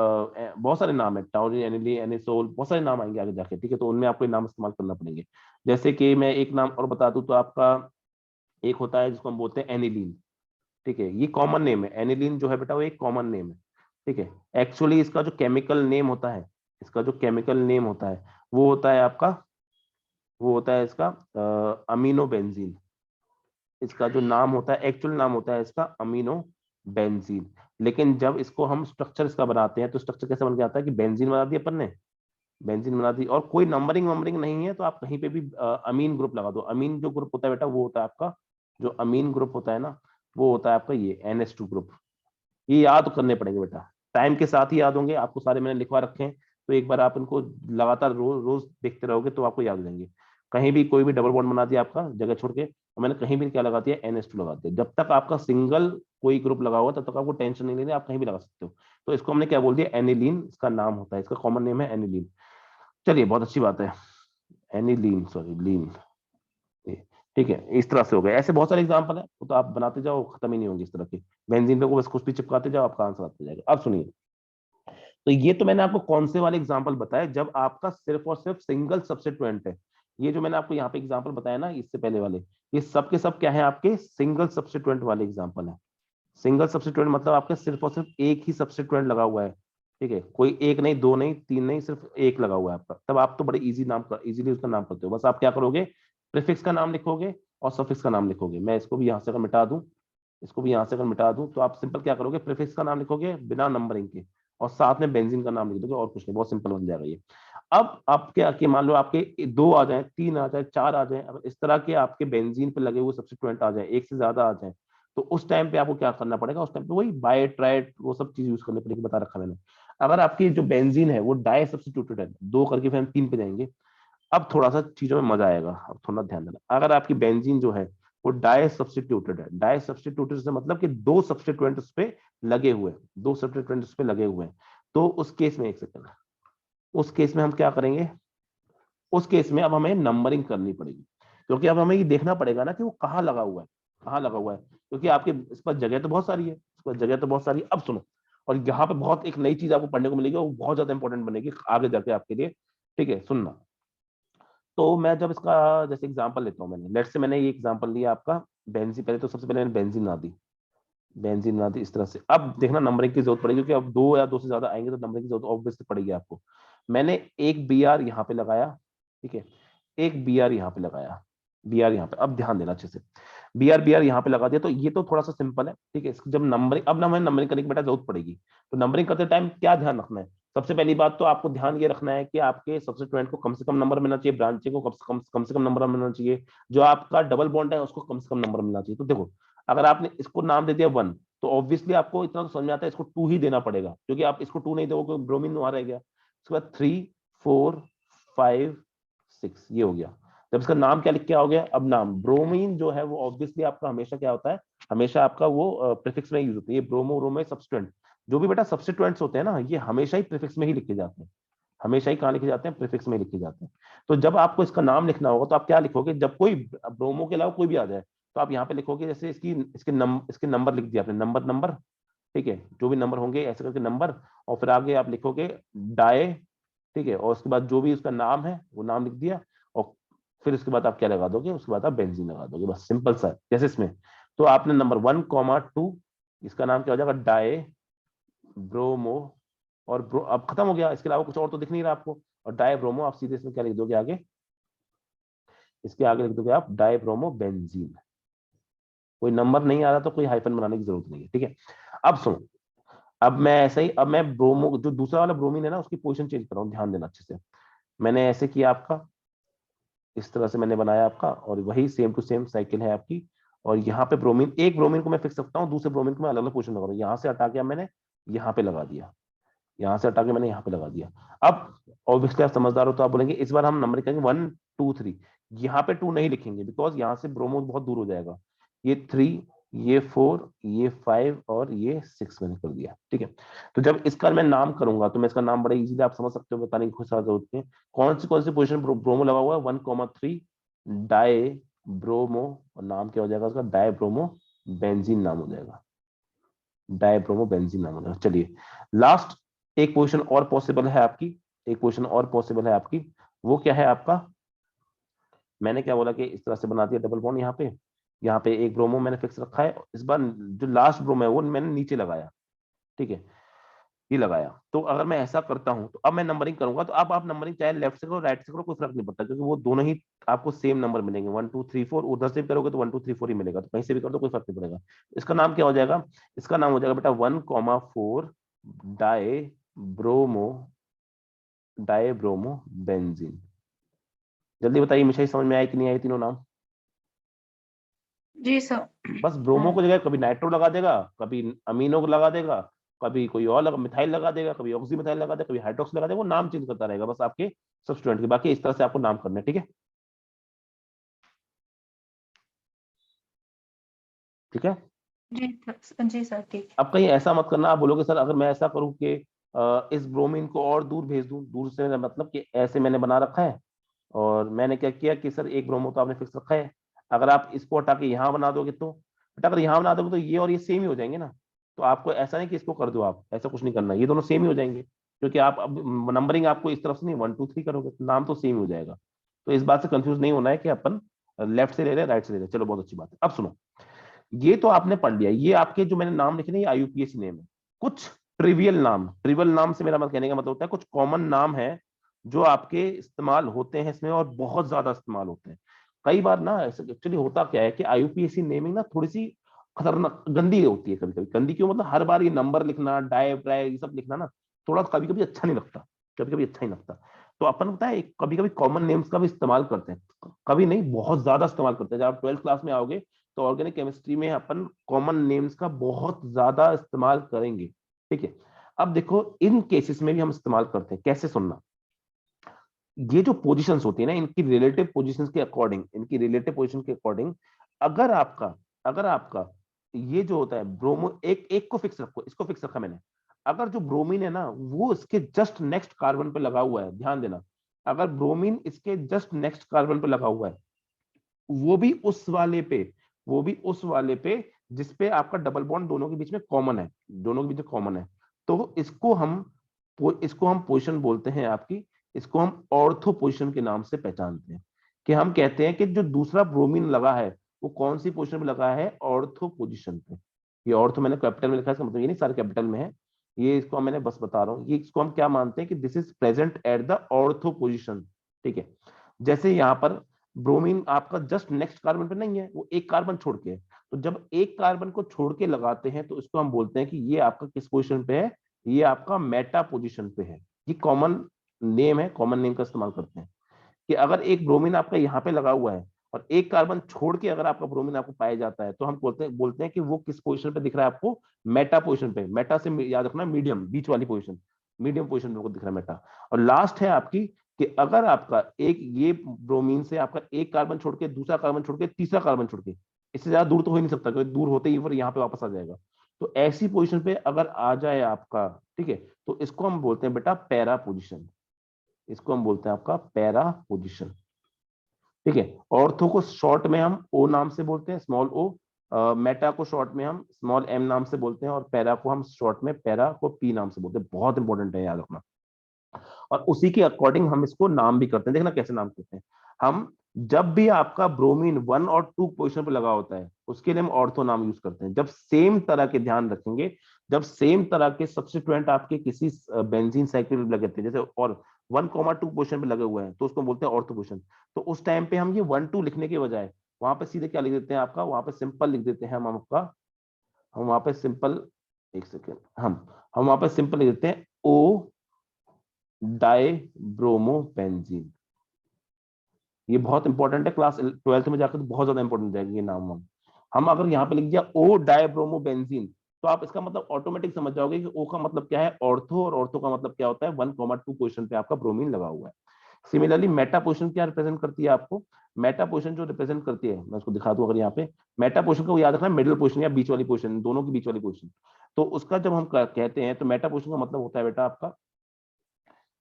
बहुत सारे नाम है, टाउलिन, एनिलीन, एनिसोल, बहुत सारे नाम आएंगे आगे जाके, ठीक है। तो उनमें आपको ये नाम इस्तेमाल करना पड़ेंगे। जैसे कि मैं एक नाम और बता दूं तो आपका एक होता है जिसको हम बोलते हैं एनिलीन, ठीक है, ये कॉमन नेम है, एनिलीन जो है बेटा वो एक कॉमन नेम है, ठीक है। एक्चुअली इसका जो केमिकल नेम होता है, इसका जो केमिकल नेम होता है वो होता है आपका, वो होता है इसका अमीनो बेंजीन। इसका जो नाम होता है, एक्चुअल नाम होता है इसका अमीनो बेंजीन। लेकिन जब इसको हम स्ट्रक्चर इसका बनाते हैं तो स्ट्रक्चर कैसे बन के आता है कि बेंजीन बना दिया अपन ने, बेंजीन बना दी, और कोई नंबरिंग वंबरिंग नहीं है तो आप कहीं पे भी अमीन ग्रुप लगा दो। अमीन जो ग्रुप होता है बेटा वो होता है आपका, जो अमीन ग्रुप होता है ना वो होता है आपका ये NH2 ग्रुप। ये याद करने पड़ेंगे बेटा, टाइम के साथ ही याद होंगे आपको, सारे मैंने लिखवा रखे हैं, तो एक बार आप इनको लगातार रोज रोज देखते रहोगे तो आपको याद हो जाएंगे। कहीं भी कोई भी डबल बॉन्ड बना दिया आपका जगह छोड़ के, और मैंने कहीं भी क्या लगा दिया, NH2 लगा दिया। जब तक आपका सिंगल कोई ग्रुप लगा हुआ तब तक आपको टेंशन नहीं लेनी, आप कहीं भी लगा सकते हो। तो इसको हमने क्या बोल दिया, एनिलीन इसका नाम होता है, इसका कॉमन नेम है एनिलीन। चलिए बहुत अच्छी बात है, एनिलीन, सॉरी लीन, ठीक है। इस तरह से हो गया, ऐसे बहुत सारे एग्जांपल है, वो तो आप बनाते जाओ खत्म ही नहीं होंगे इस तरह के। बेंजीन पे को बस कुछ भी चिपकाते जाओ, आपका आंसर आता जाएगा। अब सुनिए, तो ये तो मैंने आपको कौन से वाले एग्जांपल बताया, जब आपका सिर्फ और सिर्फ सिंगल सब्स्टिट्यूएंट है। ये जो मैंने आपको यहाँ पे एग्जांपल बताया ना इससे पहले वाले, ये सब के सब क्या है, आपके सिंगल सब्स्टिट्यूएंट वाले एग्जांपल है। सिंगल सब्स्टिट्यूएंट मतलब आपके सिर्फ और सिर्फ एक ही सब्स्टिट्यूएंट लगा हुआ है, ठीक है, कोई एक नहीं, दो नहीं, तीन नहीं, सिर्फ एक लगा हुआ है आपका। तब आप तो बड़े इजीली उसका नाम करते हो। बस आप क्या करोगे, प्रीफिक्स का नाम लिखोगे और सफिक्स का नाम लिखोगे। मैं इसको भी यहाँ से अगर मिटा दूं, इसको भी यहाँ से अगर मिटा दूं, तो आप सिंपल क्या करोगे, प्रीफिक्स का नाम लिखोगे बिना नंबरिंग के, और साथ में बेंजीन का नाम लिख दोगे, और कुछ नहीं, बहुत सिंपल बन जाएगा ये। अब आप क्या कि मान लो आपके दो आ जाए, तीन आ जाए, चार आ जाए, अगर इस तरह के आपके बेंजीन पे लगे हुए सब्स्टिट्यूएंट आ जाए, एक से ज्यादा आ जाए, तो उस टाइम पे आपको क्या करना पड़ेगा, उस टाइम पे वही बाय ट्राइट वो सब चीज यूज करनी पड़ेगी, बता रखा मैंने। अगर आपकी जो बेंजीन है वो डाई सब्स्टिट्यूटेड है, दो करके फिर हम तीन पे जाएंगे। अब थोड़ा सा चीजों में मजा आएगा, अब थोड़ा ध्यान देना। अगर आपकी बेंजीन जो है वो डाई सब्स्टिट्यूटेड है, डाई सब्स्टिट्यूटेड से मतलब कि दो सब्स्टिट्यूएंट उस पे लगे हुए हैं, दो सब्स्टिट्यूएंट उस पे लगे हुए हैं, तो उस केस में, एक सेकंड, उस केस में हम क्या करेंगे, उस केस में अब हमें नंबरिंग करनी पड़ेगी, क्योंकि अब हमें ये देखना पड़ेगा ना कि वो कहाँ लगा हुआ है, कहाँ लगा हुआ है, क्योंकि आपके इस पर जगह तो बहुत सारी है, इस पर जगह तो बहुत सारी है। अब सुनो, और यहाँ पे बहुत एक नई चीज आपको पढ़ने को मिलेगी, वो बहुत ज्यादा इंपॉर्टेंट बनेगी आगे जाके आपके लिए, ठीक है, सुनना। तो मैं जब इसका जैसे एग्जांपल लेता हूँ, मैंने लेट से मैंने ये एग्जांपल लिया आपका बेंजीन, पहले तो सबसे पहले मैंने बेंजीन ना दी, बेंजीन ना दी इस तरह से। अब देखना नंबरिंग की जरूरत पड़ेगी, क्योंकि अब दो या दो से ज्यादा आएंगे तो नंबरिंग की जरूरत ऑब्वियसली पड़ेगी आपको। मैंने एक BR यहाँ पे लगाया, ठीक है, एक BR यहाँ पे लगाया, BR यहाँ पे, अब ध्यान देना अच्छे से, BR यहाँ पे लगा दिया, तो ये तो थोड़ा सा सिंपल है, ठीक है। जब नंबरिंग, अब ना हमें नंबरिंग करने की बेटा जरूरत पड़ेगी, तो नंबरिंग करते टाइम क्या ध्यान रखना है, सबसे पहली बात तो आपको ध्यान ये रखना है कि आपके सब्स्टिट्यूएंट को कम से कम नंबर मिलना चाहिए, ब्रांचिंग को कम से कम नंबर मिलना चाहिए, जो आपका डबल बॉन्ड है उसको कम से कम नंबर मिलना चाहिए। तो देखो, अगर आपने इसको नाम दे दिया 1, तो ऑब्वियसली आपको इतना तो समझ में आता है इसको 2 ही देना पड़ेगा, क्योंकि आप इसको 2 नहीं दोगे ब्रोमीन वहां रह गया। उसके बाद 3, 4, 5, 6 ये हो गया। जब इसका नाम क्या लिख के आओगे, अब नाम ब्रोमीन जो है वो ऑब्वियसली आपका हमेशा क्या होता है, हमेशा आपका वो प्रीफिक्स में यूज होता है। ये ब्रोमो ब्रोमो सब्स्टिट्यूएंट, जो भी बेटा सब्स्टिट्यूएंट्स होते हैं ना, ये हमेशा ही प्रीफिक्स में ही लिखे जाते हैं, हमेशा ही कहाँ लिखे जाते हैं, प्रीफिक्स में लिखे जाते हैं। तो जब आपको इसका नाम लिखना होगा तो आप क्या लिखोगे, जब कोई ब्रोमो के अलावा कोई भी आ जाए, तो आप यहाँ पे लिखोगे, जैसे इसके नंबर लिख दिया आपने, नंबर नंबर, ठीक है, जो भी नंबर होंगे ऐसे करके नंबर, और फिर आगे आप लिखोगे डाई, ठीक है, और उसके बाद जो भी उसका नाम है वो नाम लिख दिया, और फिर उसके बाद आप क्या लगा दोगे, उसके बाद आप बेंजीन लगा दोगे, बस सिंपल सा है। जैसे इसमें तो आपने नंबर 1, 2, इसका नाम क्या हो जाएगा, डाई ब्रोमो, और अब खत्म हो गया, इसके अलावा कुछ और तो दिख नहीं रहा आपको, और डाई ब्रोमो आप सीधे इसमें क्या लिख दोगे आगे, इसके आगे लिख दोगे आप डाई ब्रोमो बेंजीन। कोई नंबर नहीं आ रहा तो कोई हाइफन बनाने की जरूरत नहीं है, ठीक है। अब सुनो, अब मैं ऐसे ही, अब मैं ब्रोमो जो दूसरा वाला ब्रोमीन है ना उसकी पोजीशन चेंज कर रहा हूँ, ध्यान देना अच्छे से। मैंने ऐसे किया आपका, इस तरह से मैंने बनाया आपका, और वही सेम टू सेम साइकिल है आपकी। और यहाँ पे ब्रोमीन, एक ब्रोमीन को मैं फिक्स रखता हूँ, दूसरे ब्रोमीन को मैं अलग अलग पोजीशन लगा रहा हूँ। यहाँ से हटा के मैंने यहाँ पे लगा दिया, यहाँ से हटा के मैंने यहाँ पे लगा दिया। अब ऑब्वियसली आप समझदार हो तो आप बोलेंगे इस बार हम नंबर करेंगे 1, 2, 3, यहाँ पे 2 नहीं लिखेंगे, बिकॉज यहाँ से ब्रोमो बहुत दूर हो जाएगा। ये 3, ये 4, ये 5 और ये 6 मैंने कर दिया, ठीक है। तो जब इसका मैं नाम करूंगा तो मैं इसका नाम बड़े इजीली आप समझ सकते हो, बताने की कोई जरूरत नहीं है। कौन सी पोजिशन ब्रोमो लगा हुआ है, 1, 3 डाई ब्रोमो, और नाम क्या हो जाएगा उसका, डाई ब्रोमो बेंजीन नाम हो जाएगा, डाई ब्रोमो बेंजीन नाम हो जाएगा। चलिए लास्ट एक पोजीशन और पॉसिबल है आपकी, एक पोजीशन और पॉसिबल है आपकी, वो क्या है आपका, मैंने क्या बोला कि इस तरह से बना दिया डबल बॉन्ड यहाँ पे, यहाँ पे एक ब्रोमो मैंने फिक्स रखा है, इस बार जो लास्ट ब्रोमो है वो मैंने नीचे लगाया, ठीक है, ये लगाया। तो अगर मैं ऐसा करता हूं तो अब मैं नंबरिंग करूंगा, तो अब आप नंबरिंग चाहे लेफ्ट से करो राइट से करो, कोई फर्क नहीं पड़ता, क्योंकि वो दोनों ही आपको सेम नंबर मिलेंगे, 1 2 3 4। उधर से भी करोगे तो 1 2 3 4 ही मिलेगा, तो कहीं से भी कर दो कोई फर्क नहीं पड़ेगा। इसका नाम क्या हो जाएगा? इसका नाम हो जाएगा बेटा 1,4 डाई ब्रोमो बेंजीन। जल्दी बताइए मिशाई, समझ में आई कि नहीं आई तीनों नाम? जी सर। बस ब्रोमो को जगह कभी नाइट्रो लगा देगा, कभी अमीनो को लगा देगा, कभी कोई और मिथाइल लगा देगा, कभी ऑक्सी मिथाइल लगा देगा, कभी हाइड्रोक्स लगा देगा, वो नाम चेंज करता रहेगा बस आपके सब्स्टिट्यूएंट के। बाकी इस तरह से आपको नाम करना है, ठीक है? ठीक है। जी सर ठीक है। अब कहीं ऐसा मत करना आप बोलोगे सर अगर मैं ऐसा करूं कि इस ब्रोमीन को और दूर भेज दूं, दूर से मेरा मतलब कि ऐसे मैंने बना रखा है और मैंने क्या किया कि सर एक ब्रोमो तो आपने फिक्स रखा है, अगर आप इसको हटा के यहाँ बना दोगे तो बेटा, अगर यहाँ बना दोगे तो ये और ये सेम ही हो जाएंगे ना। तो आपको ऐसा नहीं कि इसको कर दो, आप ऐसा कुछ नहीं करना, ये दोनों सेम ही हो जाएंगे, क्योंकि आप अब नंबरिंग आपको इस तरफ से नहीं 1 2 3 करोगे तो नाम तो सेम ही हो जाएगा। तो इस बात से कंफ्यूज नहीं होना है कि अपन लेफ्ट से ले रहे राइट से ले रहे। चलो बहुत अच्छी बात है। अब सुनो, ये तो आपने पढ़ लिया, ये आपके जो मैंने नाम लिखे ना ये IUPAC नेम है। कुछ ट्रिवियल नाम से मेरा मतलब कहने का मतलब होता है कुछ कॉमन नाम है जो आपके इस्तेमाल होते हैं इसमें और बहुत ज्यादा इस्तेमाल होते हैं। कई बार ना एक्चुअली होता क्या है कि IUPAC नेमिंग ना थोड़ी सी खतरनाक गंदी होती है, कभी कभी गंदी क्यों, मतलब हर बार ये नंबर लिखना डाय प्राय ये सब लिखना ना थोड़ा कभी कभी अच्छा नहीं लगता, कभी कभी अच्छा नहीं लगता। तो अपन पता है कभी कभी कॉमन नेम्स का भी इस्तेमाल करते हैं, कभी नहीं बहुत ज्यादा इस्तेमाल करते हैं। जब आप 12th क्लास में आओगे तो ऑर्गेनिक केमिस्ट्री में अपन कॉमन नेम्स का बहुत ज्यादा इस्तेमाल करेंगे, ठीक है? अब देखो इन केसेस में भी हम इस्तेमाल करते हैं, कैसे सुनना। ये जो पोजीशंस होती है ना इनकी रिलेटिव पोजीशंस के अकॉर्डिंग, इनकी रिलेटिव पोजीशन के अकॉर्डिंग अगर आपका ये जो होता है ब्रोमो, एक एक को फिक्स रखो, इसको फिक्स रखा मैंने। अगर जो ब्रोमीन है ना वो इसके जस्ट नेक्स्ट कार्बन पे लगा हुआ है, ध्यान देना, अगर ब्रोमीन इसके जस्ट नेक्स्ट कार्बन पे लगा हुआ है, वो भी उस वाले पे वो भी उस वाले पे जिसपे आपका डबल बॉन्ड दोनों के बीच में कॉमन है, दोनों के बीच में कॉमन है, तो इसको हम पोजीशन बोलते हैं आपकी, इसको हम ऑर्थो पोजीशन के नाम से पहचानते हैं। कि हम कहते हैं कि जो दूसरा ब्रोमीन लगा है वो कौन सी पोजीशन पे लगा है? ऑर्थो पोजीशन पे। ये ऑर्थो मैंने कैपिटल में लिखा है, इसका मतलब ये नहीं सारे कैपिटल में है, ये इसको मैंने बस बता रहा हूँ, ये इसको हम क्या मानते हैं कि this is present at the ortho position, ठीक है? जैसे यहाँ पर ब्रोमीन आपका जस्ट नेक्स्ट कार्बन पे नहीं है, वो एक कार्बन छोड़ के है, तो जब एक कार्बन को छोड़ के लगाते हैं तो इसको हम बोलते हैं कि ये आपका किस पोजीशन पे है? ये आपका मेटा पोजीशन पे है। ये कॉमन नेम है, कॉमन नेम का इस्तेमाल करते हैं कि अगर एक ब्रोमीन आपका यहाँ पे लगा हुआ है और एक कार्बन छोड़ के अगर आपका ब्रोमीन आपको पाया जाता है तो हम बोलते हैं कि वो किस पोजीशन पे दिख रहा है आपको? मेटा पोजीशन पे। मेटा से याद रखना मीडियम, बीच वाली पोजीशन, मीडियम पोजीशन पे दिख रहा है मेटा। और लास्ट है आपकी कि अगर आपका एक ये ब्रोमीन से आपका एक कार्बन छोड़ के दूसरा कार्बन छोड़ के तीसरा कार्बन छोड़ के, इससे ज्यादा दूर तो हो ही नहीं सकता क्योंकि दूर होते ही फिर यहाँ पे वापस आ जाएगा, तो ऐसी पोजीशन पे अगर आ जाए आपका, ठीक है, तो इसको हम बोलते हैं बेटा पैरा पोजीशन, इसको हम बोलते हैं आपका पैरा पोजीशन, ठीक है? ऑर्थो को शॉर्ट में हम ओ नाम से बोलते हैं, स्मॉल ओ। मेटा को शॉर्ट में हम स्मॉल एम नाम से बोलते हैं और पैरा को हम शॉर्ट में पैरा को पी नाम से बोलते हैं। बहुत इंपॉर्टेंट है याद रखना। और उसी के अकॉर्डिंग हम इसको नाम भी करते हैं, देखना कैसे नाम करते हैं हम। जब भी आपका ब्रोमीन 1 और 2 पोजीशन पे लगा होता है उसके लिए हम ऑर्थो नाम यूज करते हैं। जब सेम तरह के, ध्यान रखेंगे, जब सेम तरह के सब्स्टिट्यूएंट आपके किसी बेंजीन साइकिल लगे थे जैसे और 1,2 पोजीशन पे लगे हुए हैं तो उसको बोलते हैं ऑर्थो पोजीशन। तो उस टाइम पे हम ये 1 2 लिखने के बजाय वहां पे सीधे क्या लिख देते हैं आपका, वहां पे सिंपल लिख देते हैं हम वहां पे सिंपल, एक सेकेंड, हम वहां पे सिंपल लिख देते हैं ओ डाई ब्रोमो बेंजीन। ये बहुत इंपॉर्टेंट है, क्लास 12th में जाकर तो बहुत ज्यादा इंपॉर्टेंट जाएगा ये नाम। हम अगर यहाँ पे लिख दिया ओ डायब्रोमो बेंजीन तो आप इसका मतलब ऑटोमेटिक समझ जाओगे कि ओ का मतलब क्या है ऑर्थो, और ऑर्थो का मतलब क्या होता है 1,2 पोजीशन पे आपका ब्रोमीन लगा हुआ है। सिमिलरली मेटा पोजीशन क्या रिप्रेजेंट करती है आपको? मेटा पोजीशन जो रिप्रेजेंट करती है, मैं उसको दिखा दूं, अगर यहाँ पे मेटा पोजीशन को याद रखना, मिडिल पोजीशन या बीच वाली पोजीशन, दोनों की बीच वाली पोजीशन। तो उसका जब हम कहते हैं तो मेटा पोजीशन का मतलब होता है बेटा आपका,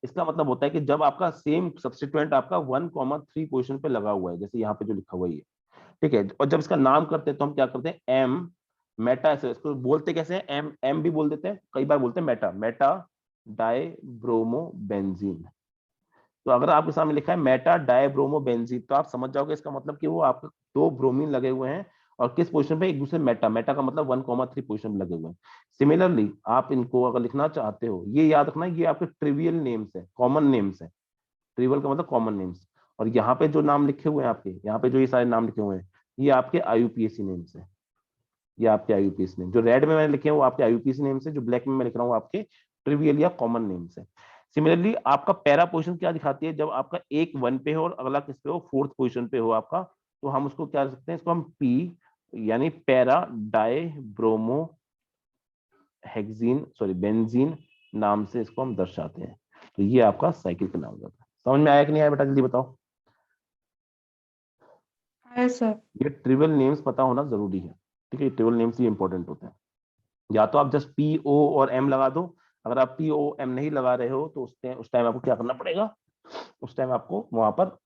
इसका मतलब होता है कि जब आपका सेम सब्स्टिट्यूएंट आपका 1,3 पोजीशन पे लगा हुआ है, जैसे यहाँ पे जो लिखा हुआ है ये, ठीक है? और जब इसका नाम करते हैं तो हम क्या करते हैं? एम मेटा, ऐसे इसको बोलते कैसे हैं? एम एम भी बोल देते हैं, कई बार बोलते हैं Meta, Meta die bromo benzene. तो अगर आपके सामने लिखा है मेटा डाई ब्रोमो बेंजीन तो आप समझ जाओगे इसका मतलब कि वो आपके 2 ब्रोमीन लगे हुए हैं और किस पोजीशन पे, एक दूसरे मेटा, मेटा का मतलब 1,3 पोजीशन लगे हुए हैं। सिमिलरली आप इनको अगर लिखना चाहते हो, ये याद रखना ये आपके ट्रिवियल नेम्स है, कॉमन नेम्स है। ट्रिवियल का मतलब कॉमन नेम्स। और यहाँ पे जो नाम लिखे हुए हैं आपके, यहाँ पे जो ये सारे नाम लिखे हुए हैं, ये आपके आईयूपीएसी नेम्स है। ये आपके आईयूपीएसी नेम, जो रेड में मैंने लिखे हैं वो आपके आईयूपीएसी नेम्स है, जो ब्लैक में मैं लिख रहा हूँ आपके ट्रिवियल या कॉमन नेम्स है। सिमिलरली आपका पैरा पोजीशन क्या दिखाती है, जब आपका एक 1 पे हो और अगला किस पे हो, 4th पोजीशन पे हो आपका, तो हम उसको क्या लिख सकते हैं, इसको हम पी यानी para die bromo hexene sorry benzene नाम से इसको हम दर्शाते हैं। तो ये आपका साइकिल का नाम हो जाता है। समझ में आया कि नहीं आया बेटा, जल्दी बताओ। है सर। ये ट्रिवियल नेम्स पता होना जरूरी है, ठीक है। ट्रिवियल नेम्स ही इंपॉर्टेंट होते हैं। या तो आप जस्ट पी ओ और एम लगा दो। अगर आप पी ओ एम नहीं लगा रहे हो तो उस टाइम आपको क्या करना पड़ेगा, उस टाइम आपको वहां पर,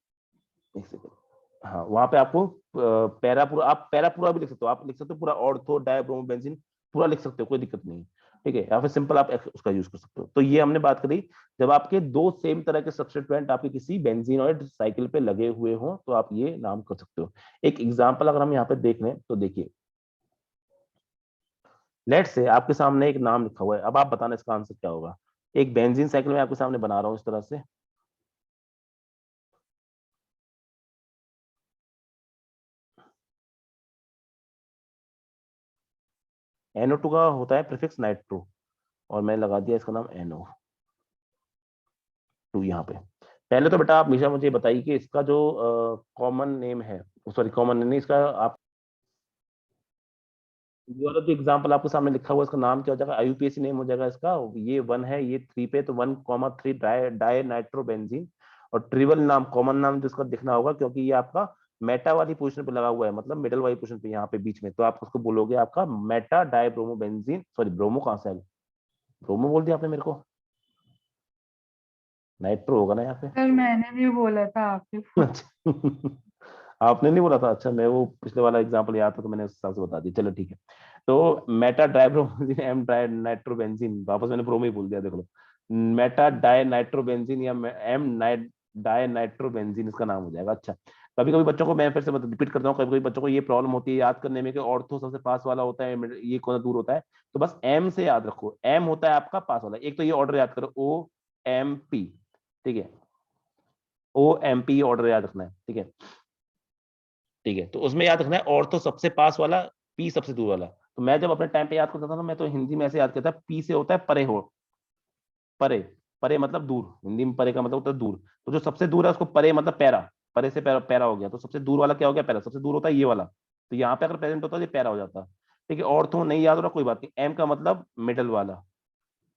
एक सेकंड, हाँ वहां पे आपको पैरा पूरा, आप पैरा पूरा भी लिख सकते हो, आप लिख सकते हो पूरा ऑर्थो डायब्रोमो बेंजीन पूरा लिख सकते हो, कोई दिक्कत नहीं है, ठीक है। या फिर सिंपल आप उसका यूज कर सकते हो। तो ये हमने बात करी, जब आपके दो सेम तरह के सब्स्टिट्यूएंट आपके किसी बेंजीनॉइड साइकिल पे लगे हुए हो तो आप ये नाम कर सकते हो। एक एग्जांपल अगर हम यहाँ पे देख लें तो देखिए, लेट से आपके सामने एक नाम लिखा हुआ है, अब आप बताना इसका आंसर क्या होगा। एक बेंजीन साइकिल में आपके सामने बना रहा हूं इस तरह से, NO2 का होता है प्रीफिक्स नाइट्रो, और मैंने लगा दिया इसका नाम NO2 यहाँ पे। पहले तो बेटा आप हमेशा मुझे बताइए कि इसका जो कॉमन नेम है, सॉरी कॉमन नहीं, इसका आप ये वाला जो एग्जाम्पल आपके सामने लिखा हुआ है इसका नाम क्या हो जाएगा, आईयूपीएसी नेम हो जाएगा इसका। ये 1 है, ये 3 पे, तो 1,3 डाई डाई नाइट्रोबेंजीन। और ट्रिवल नाम, कॉमन नाम जिसका दिखना होगा, क्योंकि ये आपका मेटा वाली पोजीशन पे लगा हुआ है, मतलब मिडल वाली पोजीशन पे यहाँ पे बीच में, तो आप उसको बोलोगे आपका Meta die bromo benzene, sorry bromo कहाँ से आ गया, ब्रोमो बोल दिया आपने मेरे को, नाइट्रो होगा ना यहाँ पे। सर मैंने नहीं बोला था, आपने अच्छा आपने नहीं बोला था, अच्छा मैं वो पिछले वाला एग्जांपल याद था तो मैंने उस हिसाब से बता दी, चलो ठीक है। तो मेटा डाइब्रोमेंजीन एम डाई नाइट्रोबेंजीन, वापस मैंने ब्रोमो ही बोल दिया, देख लो। मेटा डाई नाइट्रोबेंजीन या एम डाई नाइट्रोबेंजीन इसका नाम हो जाएगा। अच्छा, कभी कभी बच्चों को, मैं फिर से रिपीट करता हूँ, कभी कभी बच्चों को ये प्रॉब्लम होती है याद करने में कि ऑर्थो सबसे पास वाला होता है, ये कौन सा दूर होता है, तो बस एम से याद रखो, एम होता है आपका पास वाला। एक तो ये ऑर्डर याद करो, OMP, ठीक है, OMP ऑर्डर याद रखना है, ठीक है। ठीक है, तो उसमें याद रखना है ऑर्थो सबसे पास वाला, पी सबसे दूर वाला। तो मैं जब अपने टाइम पे याद करता था ना, मैं तो हिंदी में ऐसे याद करता, पी से होता है परे हो, परे, परे मतलब दूर, हिंदी में परे का मतलब होता है दूर। तो जो सबसे दूर है उसको परे मतलब पैरा, परे से पैरा, पैरा हो गया, तो सबसे दूर वाला क्या हो गया, पैरा। सबसे दूर होता है ये वाला, तो यहाँ पे अगर प्रेजेंट होता है ये पैरा हो जाता। ठीक है, ऑर्थो नहीं याद हो रहा कोई बात नहीं, एम का मतलब मिडल वाला।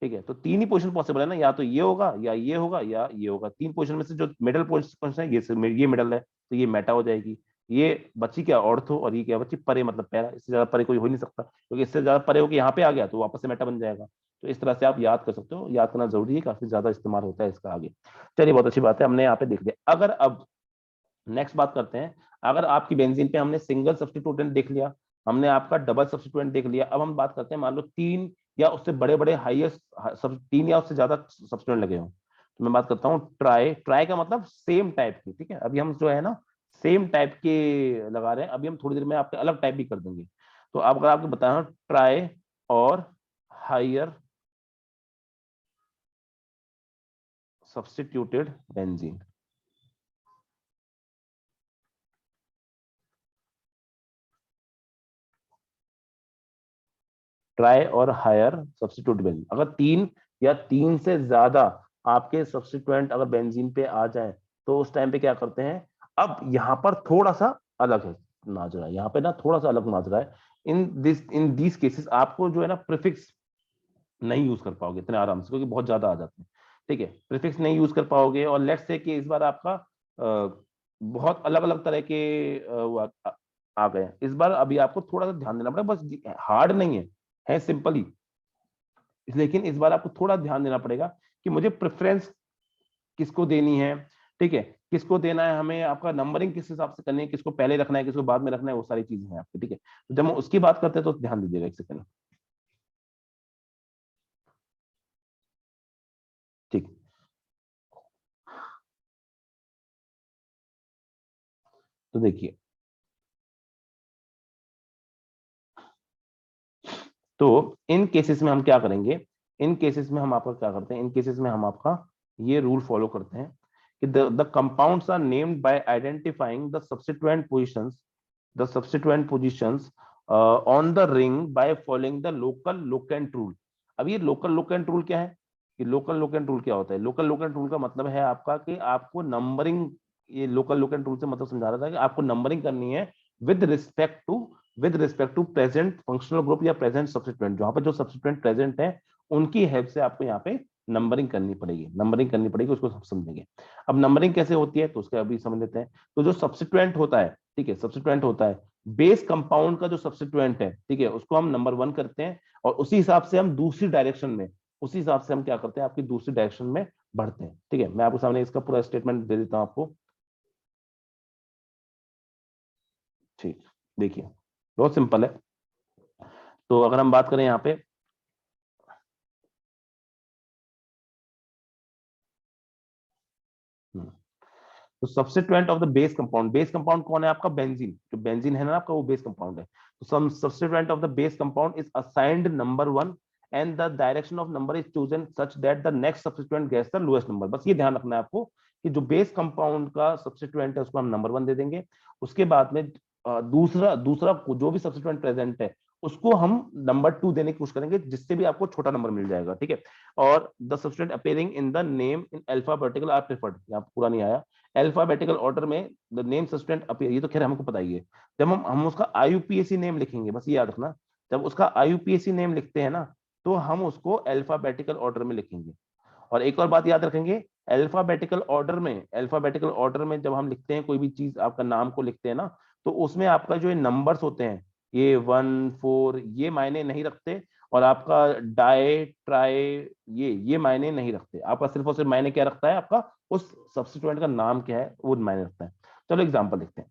ठीक है, तो तीन ही पोजीशन पॉसिबल है ना, या तो ये होगा या ये होगा या ये होगा, तीन पोजीशन में से जो मिडल पोजीशन है ये मिडल है, तो ये मेटा हो जाएगी। ये बची क्या, ऑर्थो, और ये क्या बची, परे मतलब पैरा। इससे ज्यादा परे कोई हो ही नहीं सकता, क्योंकि इससे ज्यादा परे होकर यहाँ पे आ गया तो वापस से मेटा बन जाएगा। तो इस तरह से आप याद कर सकते हो, याद करना जरूरी है, काफी ज्यादा इस्तेमाल होता है इसका आगे। चलिए बहुत अच्छी बात है, हमने यहाँ पे देख लिया। अगर अब नेक्स्ट बात करते हैं, अगर आपकी बेंजीन पे हमने सिंगल सब्स्टिट्यूएंट देख लिया, हमने आपका डबल सब्स्टिट्यूएंट देख लिया, अब हम बात करते हैं मान लो तीन या उससे बड़े बड़े हाईएस्ट, सब तीन या उससे ज्यादा सब्स्टिट्यूएंट लगे हों, तो मैं बात करता हूँ ट्राई। ट्राई का मतलब सेम टाइप की, ठीक है। अभी हम जो है ना सेम टाइप के लगा रहे हैं, अभी हम थोड़ी देर में आपके अलग टाइप भी कर देंगे। तो अब अगर आपको बताना ट्राई और हायर सब्स्टिट्यूटेड बेंजीन, ट्राई और हायर सब्स्टिट्यूट बेंजीन, अगर तीन या तीन से ज्यादा आपके सब्स्टिट्यूएंट अगर बेंजीन पे आ जाए, तो उस टाइम पे क्या करते हैं। अब यहाँ पर थोड़ा सा अलग है नाजरा, यहाँ पे ना थोड़ा सा अलग नाजरा है। इन दीज केसेस आपको जो है ना प्रीफिक्स नहीं यूज कर पाओगे इतने आराम से, क्योंकि बहुत ज्यादा आ जाते हैं। ठीक है, प्रीफिक्स नहीं यूज कर पाओगे, और लेट्स से कि इस बार आपका बहुत अलग अलग तरह के आ गए हैं इस बार, अभी आपको थोड़ा सा ध्यान देना पड़ेगा, बस हार्ड नहीं है सिंपल ही। लेकिन इस बार आपको थोड़ा ध्यान देना पड़ेगा कि मुझे प्रेफरेंस किसको देनी है, ठीक है, किसको देना है, हमें आपका नंबरिंग किस हिसाब से करनी है, किसको पहले रखना है, किसको बाद में रखना है, वो सारी चीजें हैं आपकी। ठीक है, तो जब हम उसकी बात करते हैं तो ध्यान दीजिएगा एक सेकंड। ठीक, तो देखिए तो इन केसेस में हम क्या करेंगे, इन केसेस में हम आपका क्या करते हैं, इन केसेस में हम आपका ये रूल फॉलो करते हैं कि the compounds are named by identifying the substituent positions on the ring by following the local locant rule. अब ये लोकल लोकेंट रूल क्या है, कि लोकल लोकेंट रूल क्या होता है? लोकल लोकेंट रूल का मतलब है आपका कि आपको नंबरिंग, ये लोकल लोकेंट रूल से मतलब समझा रहा था कि आपको नंबरिंग करनी है with respect to present functional group या प्रेजेंट सब्स्टिट्यूएंट, जहां पे जो सब्स्टिट्यूएंट प्रेजेंट है उनकी हेल्प से आपको यहाँ पे नंबरिंग करनी पड़ेगी, उसको सब समझेंगे। अब नंबरिंग कैसे होती है तो उसका अभी समझ लेते हैं। तो जो सब्स्टिट्यूएंट होता है, ठीक है, सब्स्टिट्यूएंट होता है बेस कंपाउंड का जो सब्स्टिट्यूएंट है, ठीक है, उसको हम नंबर 1 करते हैं और उसी हिसाब से हम दूसरी डायरेक्शन में, उसी हिसाब से हम क्या करते हैं, आपकी दूसरी डायरेक्शन में बढ़ते हैं। ठीक है, मैं आपके सामने इसका पूरा स्टेटमेंट दे देता हूं आपको। ठीक, देखिए बहुत सिंपल है। तो अगर हम बात करें यहाँ पे, तो substituent of the base compound कौन है आपका? बेंजीन। जो बेंजीन है ना आपका, वो बेस कंपाउंड है। तो some substituent of the base compound is assigned number 1 and the direction of number is chosen such that the next substituent gets the lowest number. बस ये ध्यान रखना है आपको कि जो बेस कंपाउंड का सब्स्टिट्यूएंट है उसको हम नंबर 1 दे देंगे। उसके बाद में दूसरा दूसरा जो भी सब्स्टिट्यूएंट प्रेजेंट है उसको हम नंबर 2 देने की कोशिश करेंगे, जिससे भी आपको छोटा नंबर मिल जाएगा। ठीक है, और the substituent appearing in the name in alphabetical are preferred. यहाँ पूरा नहीं आया, अल्फाबेटिकल ऑर्डर में द नेम सब्स्टिट्यूएंट अपीयर, ये तो खैर हमको पता ही है। जब हम उसका आईयूपीएसी नेम लिखेंगे, बस ये याद रखना, जब उसका आईयूपीएसी नेम लिखते हैं ना तो हम उसको अल्फाबेटिकल ऑर्डर में लिखेंगे। और एक और बात याद रखेंगे, अल्फाबेटिकल ऑर्डर में जब हम लिखते हैं कोई भी चीज, आपका नाम को लिखते हैं ना, तो उसमें आपका जो नंबर्स होते हैं ये 1 4 ये मायने नहीं रखते, और आपका डाई ट्राई ये मायने नहीं रखते। आपका सिर्फ और सिर्फ मायने क्या रखता है, आपका उस सब्स्टिट्यूएंट का नाम क्या है वो मायने रखता है। चलो एग्जांपल देखते हैं।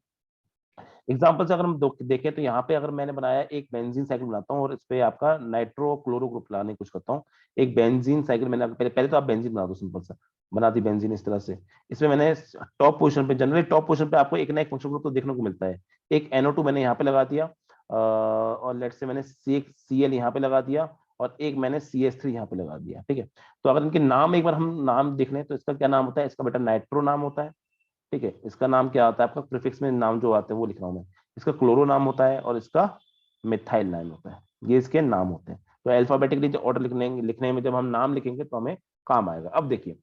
एग्जाम्पल से अगर हम देखें तो यहाँ पे अगर मैंने बनाया एक बेंजीन साइकिल बनाता हूँ और इस पे आपका नाइट्रो क्लोरो ग्रुप लाने की कोशिश करता हूँ। एक बेंजीन साइकिल मैंने पहले पहले तो आप बेंजीन बना दो, सिंपल सा बना दी बेंजीन इस तरह से। इसमें मैंने टॉप पोजीशन पे, जनरली टॉप पोजीशन पे आपको एक ना एक फंक्शनल ग्रुप तो देखने को मिलता है। एक NO2 मैंने यहाँ पे लगा दिया, और लेट से मैंने CL यहाँ पे लगा दिया, और एक मैंने CH3 यहाँ पे लगा दिया। ठीक है, तो अगर इनके नाम एक बार हम नाम देख लें तो इसका क्या नाम होता है, इसका बेटा नाइट्रो नाम होता है। ठीक है, इसका नाम क्या आता है आपका, प्रीफिक्स में नाम जो आते हैं वो लिख रहा हूं मैं। इसका क्लोरो नाम होता है और इसका मिथाइल नाम होता है, ये इसके नाम होते हैं। तो अल्फाबेटिकली जो ऑर्डर लिखने में जब हम नाम लिखेंगे तो हमें काम आएगा। अब देखिए,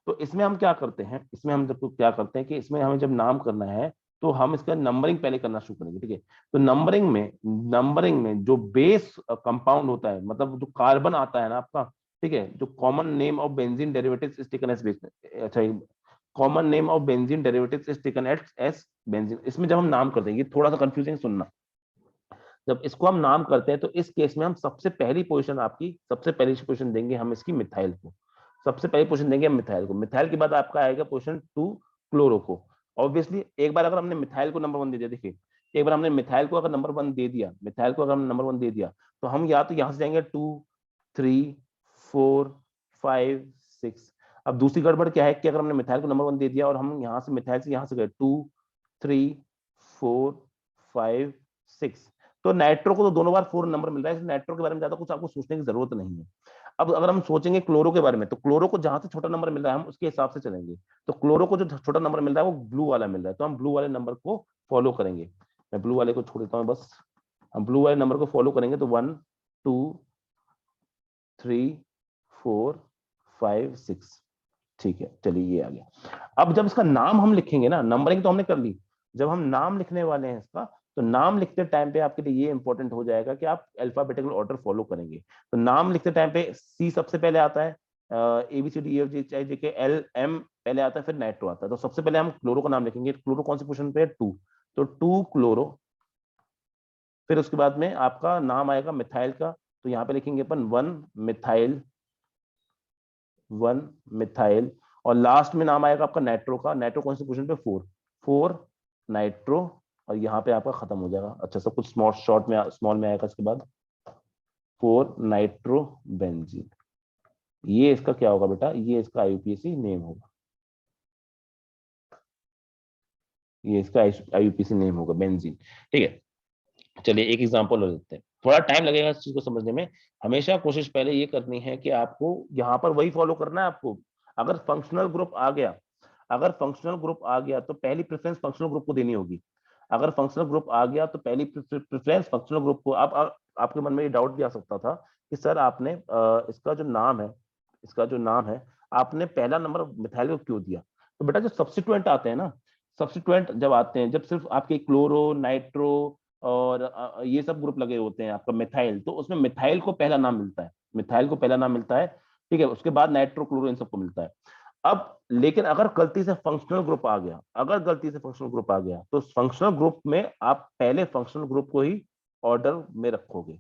तो इसमें हम क्या करते हैं, इसमें हम जब क्या करते हैं कि इसमें हमें जब नाम करना है तो हम इसका नंबरिंग पहले करना शुरू करेंगे। ठीक है, तो नंबरिंग में जो बेस कंपाउंड होता है, मतलब जो कार्बन आता है ना आपका, ठीक है, जो common name of benzene derivatives is taken as base, अच्छा, common name of benzene derivatives is taken as benzene. इसमें जब हम नाम कर देंगे, थोड़ा सा कंफ्यूजिंग सुनना, जब इसको हम नाम करते हैं तो इस केस में हम सबसे पहली पोजीशन देंगे हम इसकी मिथाइल को। सबसे पहली पोजीशन देंगे हम मिथाइल को। मिथाइल के बाद आपका आएगा पोजीशन 2 क्लोरो को। ऑब्वियसली एक बार अगर हमने मिथाइल को नंबर 1 दे दिया, देखिए एक बार हमने मिथाइल को अगर नंबर 1 दे दिया, मिथाइल को अगर हम नंबर 1 दे दिया तो हम या तो यहां से जाएंगे 2 3 4 5 6। अब दूसरी गड़बड़ क्या है कि अगर हमने मिथाइल को नंबर 1 दे दिया और हम यहाँ से मिथाइल से यहाँ से गए 2 3 4 5 6, तो नाइट्रो को तो दोनों बार 4 नंबर मिल रहा है, इसलिए नाइट्रो के बारे में ज्यादा कुछ आपको सोचने की जरूरत नहीं है। अब अगर हम सोचेंगे क्लोरो के बारे में, तो क्लोरो को जहां से छोटा नंबर मिल रहा है हम उसके हिसाब से चलेंगे। तो क्लोरो को जो छोटा नंबर मिल रहा है वो ब्लू वाला मिल रहा है, तो हम ब्लू वाले नंबर को फॉलो करेंगे। मैं ब्लू वाले को छोड़ देता हूँ बस। हम ब्लू वाले नंबर को फॉलो करेंगे तो 1 2 3 4 5 6। ठीक है, चलिए ये आ गया। अब जब इसका नाम हम लिखेंगे ना, नंबरिंग तो हमने कर ली, जब हम नाम लिखने वाले हैं इसका, तो नाम लिखते टाइम पे आपके लिए ये इंपॉर्टेंट हो जाएगा कि आप अल्फाबेटिकल ऑर्डर फॉलो करेंगे। तो नाम लिखते टाइम पे C सबसे पहले आता है, ABCDEFGHIJKLM पहले आता है, फिर नाइट्रो आता है। तो सबसे पहले हम क्लोरो का नाम लिखेंगे। क्लोरो कौन सी पोजीशन पे है, 2, तो 2 क्लोरो। फिर उसके बाद में आपका नाम आएगा मिथाइल का, तो यहाँ पे लिखेंगे अपन 1 मिथाइल, और लास्ट में नाम आएगा आपका नाइट्रो का। नाइट्रो कौन सी पोजीशन पे, 4 नाइट्रो, और यहाँ पे आपका खत्म हो जाएगा। अच्छा, सब कुछ स्मॉल में आएगा इसके बाद 4 नाइट्रो बेंजीन। ये इसका क्या होगा बेटा, ये इसका आईयूपीएसी नेम होगा, ये इसका आईयूपीएसी नेम होगा बेंजीन। ठीक है, चलिए एक एग्जांपल और देते हैं। थोड़ा टाइम लगेगा इस चीज को समझने में। हमेशा कोशिश पहले ये करनी है कि आपको यहाँ पर वही फॉलो करना है आपको। अगर फंक्शनल ग्रुप आ गया, अगर फंक्शनल ग्रुप आ गया तो पहली प्रेफरेंस फंक्शनल ग्रुप को देनी होगी। अगर फंक्शनल ग्रुप आ गया तो पहली प्रेफरेंस फंक्शनल ग्रुप को। आप आपके मन में ये डाउट भी आ सकता था कि सर आपने इसका जो नाम है, इसका जो नाम है, आपने पहला नंबर मिथाइल को क्यों दिया? तो बेटा जो सब्स्टिट्यूएंट आते हैं ना, सब्स्टिट्यूएंट जब आते हैं, जब सिर्फ आपके क्लोरो, नाइट्रो और ये सब ग्रुप लगे होते हैं आपका मिथाइल, तो उसमें मिथाइल को पहला नाम मिलता है, मिथाइल को पहला नाम मिलता है, ठीक है। उसके बाद नाइट्रो, क्लोरो, इन सबको मिलता है। अब लेकिन अगर गलती से फंक्शनल ग्रुप आ गया, अगर गलती से फंक्शनल ग्रुप आ गया, तो फंक्शनल ग्रुप में आप पहले फंक्शनल ग्रुप को ही ऑर्डर में रखोगे।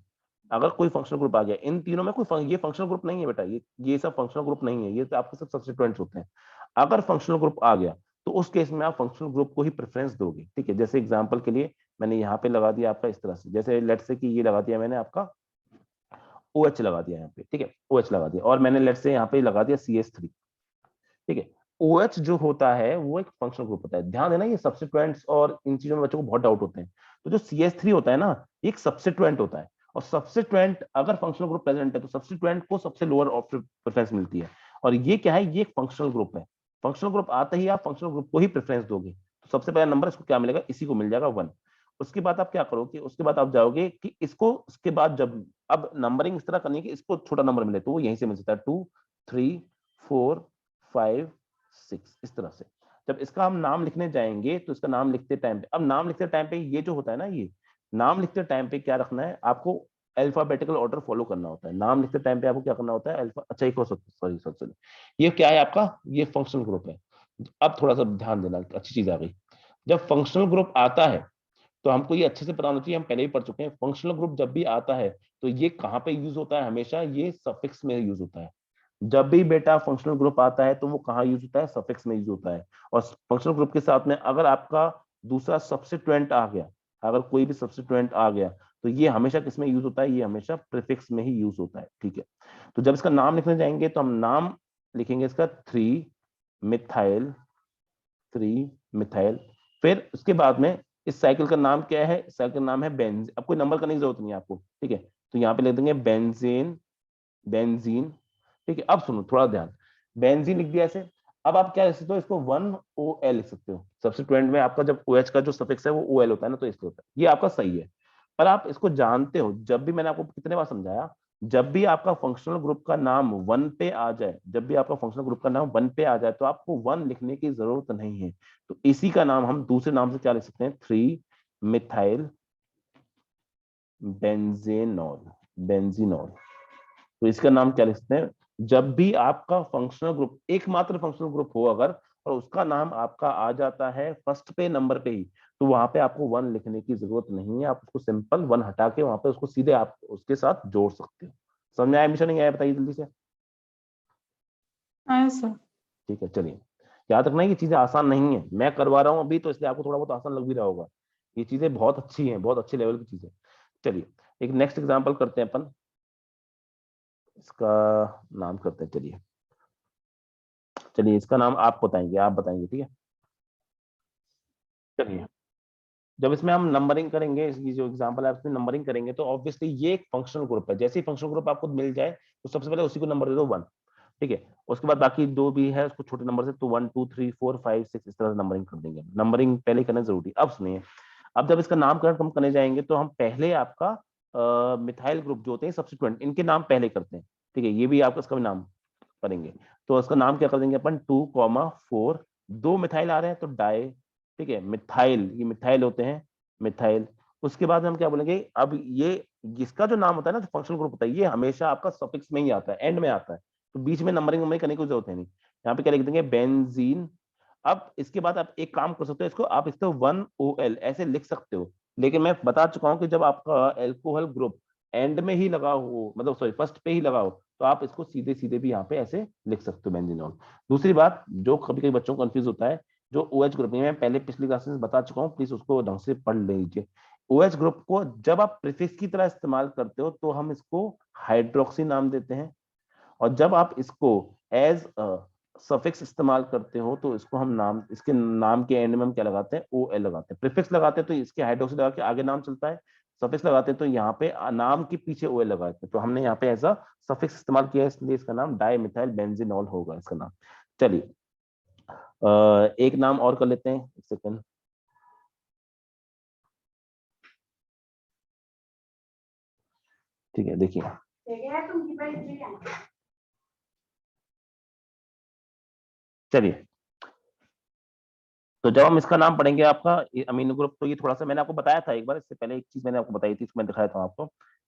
अगर कोई फंक्शनल ग्रुप आ गया, इन तीनों में कोई ये फंक्शनल ग्रुप नहीं है बेटा, ये सब फंक्शनल ग्रुप नहीं है, ये तो आपके सब सब्स्टिट्यूएंट्स होते हैं। अगर फंक्शनल ग्रुप आ गया तो उस केस में आप फंक्शनल ग्रुप को ही प्रेफरेंस दोगे, ठीक है। जैसे एग्जांपल के लिए मैंने यहाँ पे लगा दिया आपका इस तरह से, जैसे लेट से कि ये लगा दिया मैंने आपका OH लगा दिया यहाँ पे, ठीक है, OH लगा दिया, और मैंने लेट से यहाँ पे लगा दिया CH3, ठीक है। OH जो होता है वो एक फंक्शनल ग्रुप होता है। ध्यान देना, ये सब्स्टिट्यूएंट्स और इन चीजों में बच्चों को बहुत डाउट होते हैं। तो जो CH3 होता है ना, ये एक सब्स्टिट्यूएंट होता है, और सब्स्टिट्यूएंट अगर फंक्शनल ग्रुप प्रेजेंट है तो सब्स्टिट्यूएंट को सबसे लोअर प्रेफरेंस मिलती है। और ये क्या है, ये एक फंक्शनल ग्रुप है। फंक्शनल ग्रुप आते ही आप फंक्शनल ग्रुप को ही प्रेफरेंस दोगे, तो सबसे पहला नंबर इसको क्या मिलेगा, इसी को मिल जाएगा 1। उसके बाद आप क्या करोगे, उसके बाद आप जाओगे कि इसको, उसके बाद जब अब नंबरिंग इस तरह करनी है कि इसको छोटा नंबर मिले, तो वो यहीं से मिल सकता है 2, 3, 4, 5, 6, इस तरह से। जब इसका हम नाम लिखने जाएंगे तो इसका नाम लिखते टाइम पे, अब नाम लिखते टाइम पे ये जो होता है ना, ये नाम लिखते टाइम पे क्या रखना है आपको, अल्फाबेटिकल ऑर्डर फॉलो करना होता है। नाम लिखते टाइम पे आपको क्या करना होता है, अल्फा, अच्छा एक और, सॉरी सॉरी सॉरी, ये क्या है आपका, ये फंक्शनल ग्रुप है। अब थोड़ा सा ध्यान देना, अच्छी चीज आ गई। जब फंक्शनल ग्रुप आता है तो हमको ये अच्छे से पता होना चाहिए, हम पहले ही पढ़ चुके हैं, फंक्शनल ग्रुप जब भी आता है तो ये कहाँ पे यूज होता है, हमेशा ये सफिक्स में यूज होता है। जब भी बेटा फंक्शनल ग्रुप आता है तो वो कहाँ यूज होता है, सफिक्स में यूज होता है। और फंक्शनल ग्रुप के साथ में अगर आपका दूसरा सब्स्टिट्यूएंट आ गया, अगर कोई भी सब्स्टिट्यूएंट आ गया, तो ये हमेशा किसमें यूज होता है, ये हमेशा प्रीफिक्स में ही यूज होता है, ठीक है। तो जब इसका नाम लिखने जाएंगे तो हम नाम लिखेंगे इसका 3 मिथाइल, 3 मिथाइल। फिर उसके बाद में इस साइकिल का नाम क्या है, इस साइकिल का नाम है बेंज, अब कोई नंबर करने की जरूरत नहीं है आपको, ठीक है। तो यहाँ पे लिख देंगे बेंजीन, बेंजीन, ठीक है। अब सुनो थोड़ा ध्यान, बेंजीन लिख दिया ऐसे। अब आप क्या लिख सकते हो, इसको 1OL लिख सकते हो। सब्स्टिट्यूएंट में आपका जब OH का जो सफिक्स है वो OL होता है ना, तो इसलिए होता है, ये आपका सही है। पर आप इसको जानते हो, जब भी मैंने आपको कितने बार समझाया, जब भी आपका फंक्शनल ग्रुप का नाम 1 पे आ जाए, जब भी आपका फंक्शनल ग्रुप का नाम 1 पे आ जाए तो आपको 1 लिखने की जरूरत नहीं है। तो इसी का नाम हम दूसरे नाम से क्या लिख सकते हैं, 3 मिथाइल बेंजेनॉल, बेंजीनॉल। तो इसका नाम क्या लिखते हैं, जब भी आपका फंक्शनल ग्रुप, एकमात्र फंक्शनल ग्रुप हो अगर, और उसका नाम आपका आ जाता है फर्स्ट पे नंबर पे ही, तो वहां पे आपको 1 लिखने की जरूरत नहीं है। आप उसको सिंपल 1 हटा के वहां पे उसको सीधे आप उसके साथ जोड़ सकते हो। समझ में आया, मिशन नहीं आया, बताइए जल्दी से। हाँ सर। ठीक है, चलिए। याद रखना ये चीजें आसान नहीं है, मैं करवा रहा हूँ अभी तो इसलिए आपको थोड़ा बहुत आसान लग भी रहा होगा। ये चीजें बहुत अच्छी हैं, बहुत अच्छे लेवल की चीजें। चलिए एक नेक्स्ट एग्जाम्पल करते हैं अपन, इसका नाम करते हैं, चलिए चलिए इसका नाम आप बताएंगे, आप बताएंगे, ठीक है। चलिए, जब इसमें हम नंबरिंग करेंगे, इसकी जो एग्जांपल है उसमें नंबरिंग करेंगे, तो ऑब्वियसली ये एक फंक्शनल ग्रुप है। जैसे ही फंक्शनल ग्रुप आपको मिल जाए तो सबसे पहले उसी को नंबर दे दो 1, ठीक है। उसके बाद बाकी दो भी है उसको छोटे नंबर से, तो 1 2 3 4 5 6 इस तरह से नंबरिंग कर देंगे। नंबरिंग पहले करना जरूरी। अब सुनिए, अब जब इसका नामकरण हम करने जाएंगे तो हम पहले आपका मिथाइल ग्रुप जो होते हैं सब्स्टिट्यूएंट, इनके नाम पहले करते हैं, ठीक है। ये भी आपका इसका भी नाम करेंगे। तो उसका नाम क्या कर देंगे अपन, 2,4, 2 मिथाइल आ रहे हैं तो डाई, ठीक है। मिथाइल, ये मिथाइल होते हैं, मिथाइल। उसके बाद हम क्या बोलेंगे, अब ये इसका जो नाम होता है ना, जो फंक्शनल ग्रुप होता है, ये हमेशा आपका सफिक्स में ही आता है, एंड में आता है, तो बीच में नंबरिंग में करने की जरूरत है नहीं। यहाँ पे क्या लिख देंगे, बेंजीन। अब इसके बाद आप एक काम कर सकते हो, इसको आप इसको 1OL ऐसे लिख सकते हो। लेकिन मैं बता चुका हूं कि जब आपका एल्कोहल ग्रुप एंड में ही लगा हो, मतलब सॉरी फर्स्ट पे ही लगा हो, तो आप इसको सीधे सीधे भी यहाँ पे ऐसे लिख सकते हो, बेंजीनॉल। दूसरी बात जो कभी कभी बच्चों को कंफ्यूज होता है, जो OH ग्रुप में, मैं पहले पिछली क्लास में बता चुका हूँ, प्लीज उसको ढंग से पढ़ लीजिए। OH ग्रुप को जब आप प्रीफिक्स की तरह इस्तेमाल करते हो तो हम इसको हाइड्रोक्सी नाम देते हैं, और जब आप इसको एज सफिक्स इस्तेमाल करते हो तो इसको हम नाम, इसके नाम के एंड में हम क्या लगाते हैं, OL लगाते हैं। प्रीफिक्स लगाते हैं तो इसके हाइड्रोक्सी लगा के आगे नाम चलता है, सफिक्स लगाते हैं तो यहाँ पे नाम के पीछे ओएल लगाते हैं, तो हमने यहाँ पे ऐसा सफिक्स इस्तेमाल किया है, इसलिए इसका नाम डाई मिथाइल बेंजीनॉल होगा इसका नाम। चलिए एक नाम और कर लेते हैं, एक सेकंड। ठीक है, देखिए चलिए, तो जब हम इसका नाम पढ़ेंगे आपका अमीनो ग्रुप, तो ये थोड़ा सा मैंने आपको बताया था एक बार, इससे पहले एक चीज मैंने आपको बताई थी, इसमें दिखाया था आपको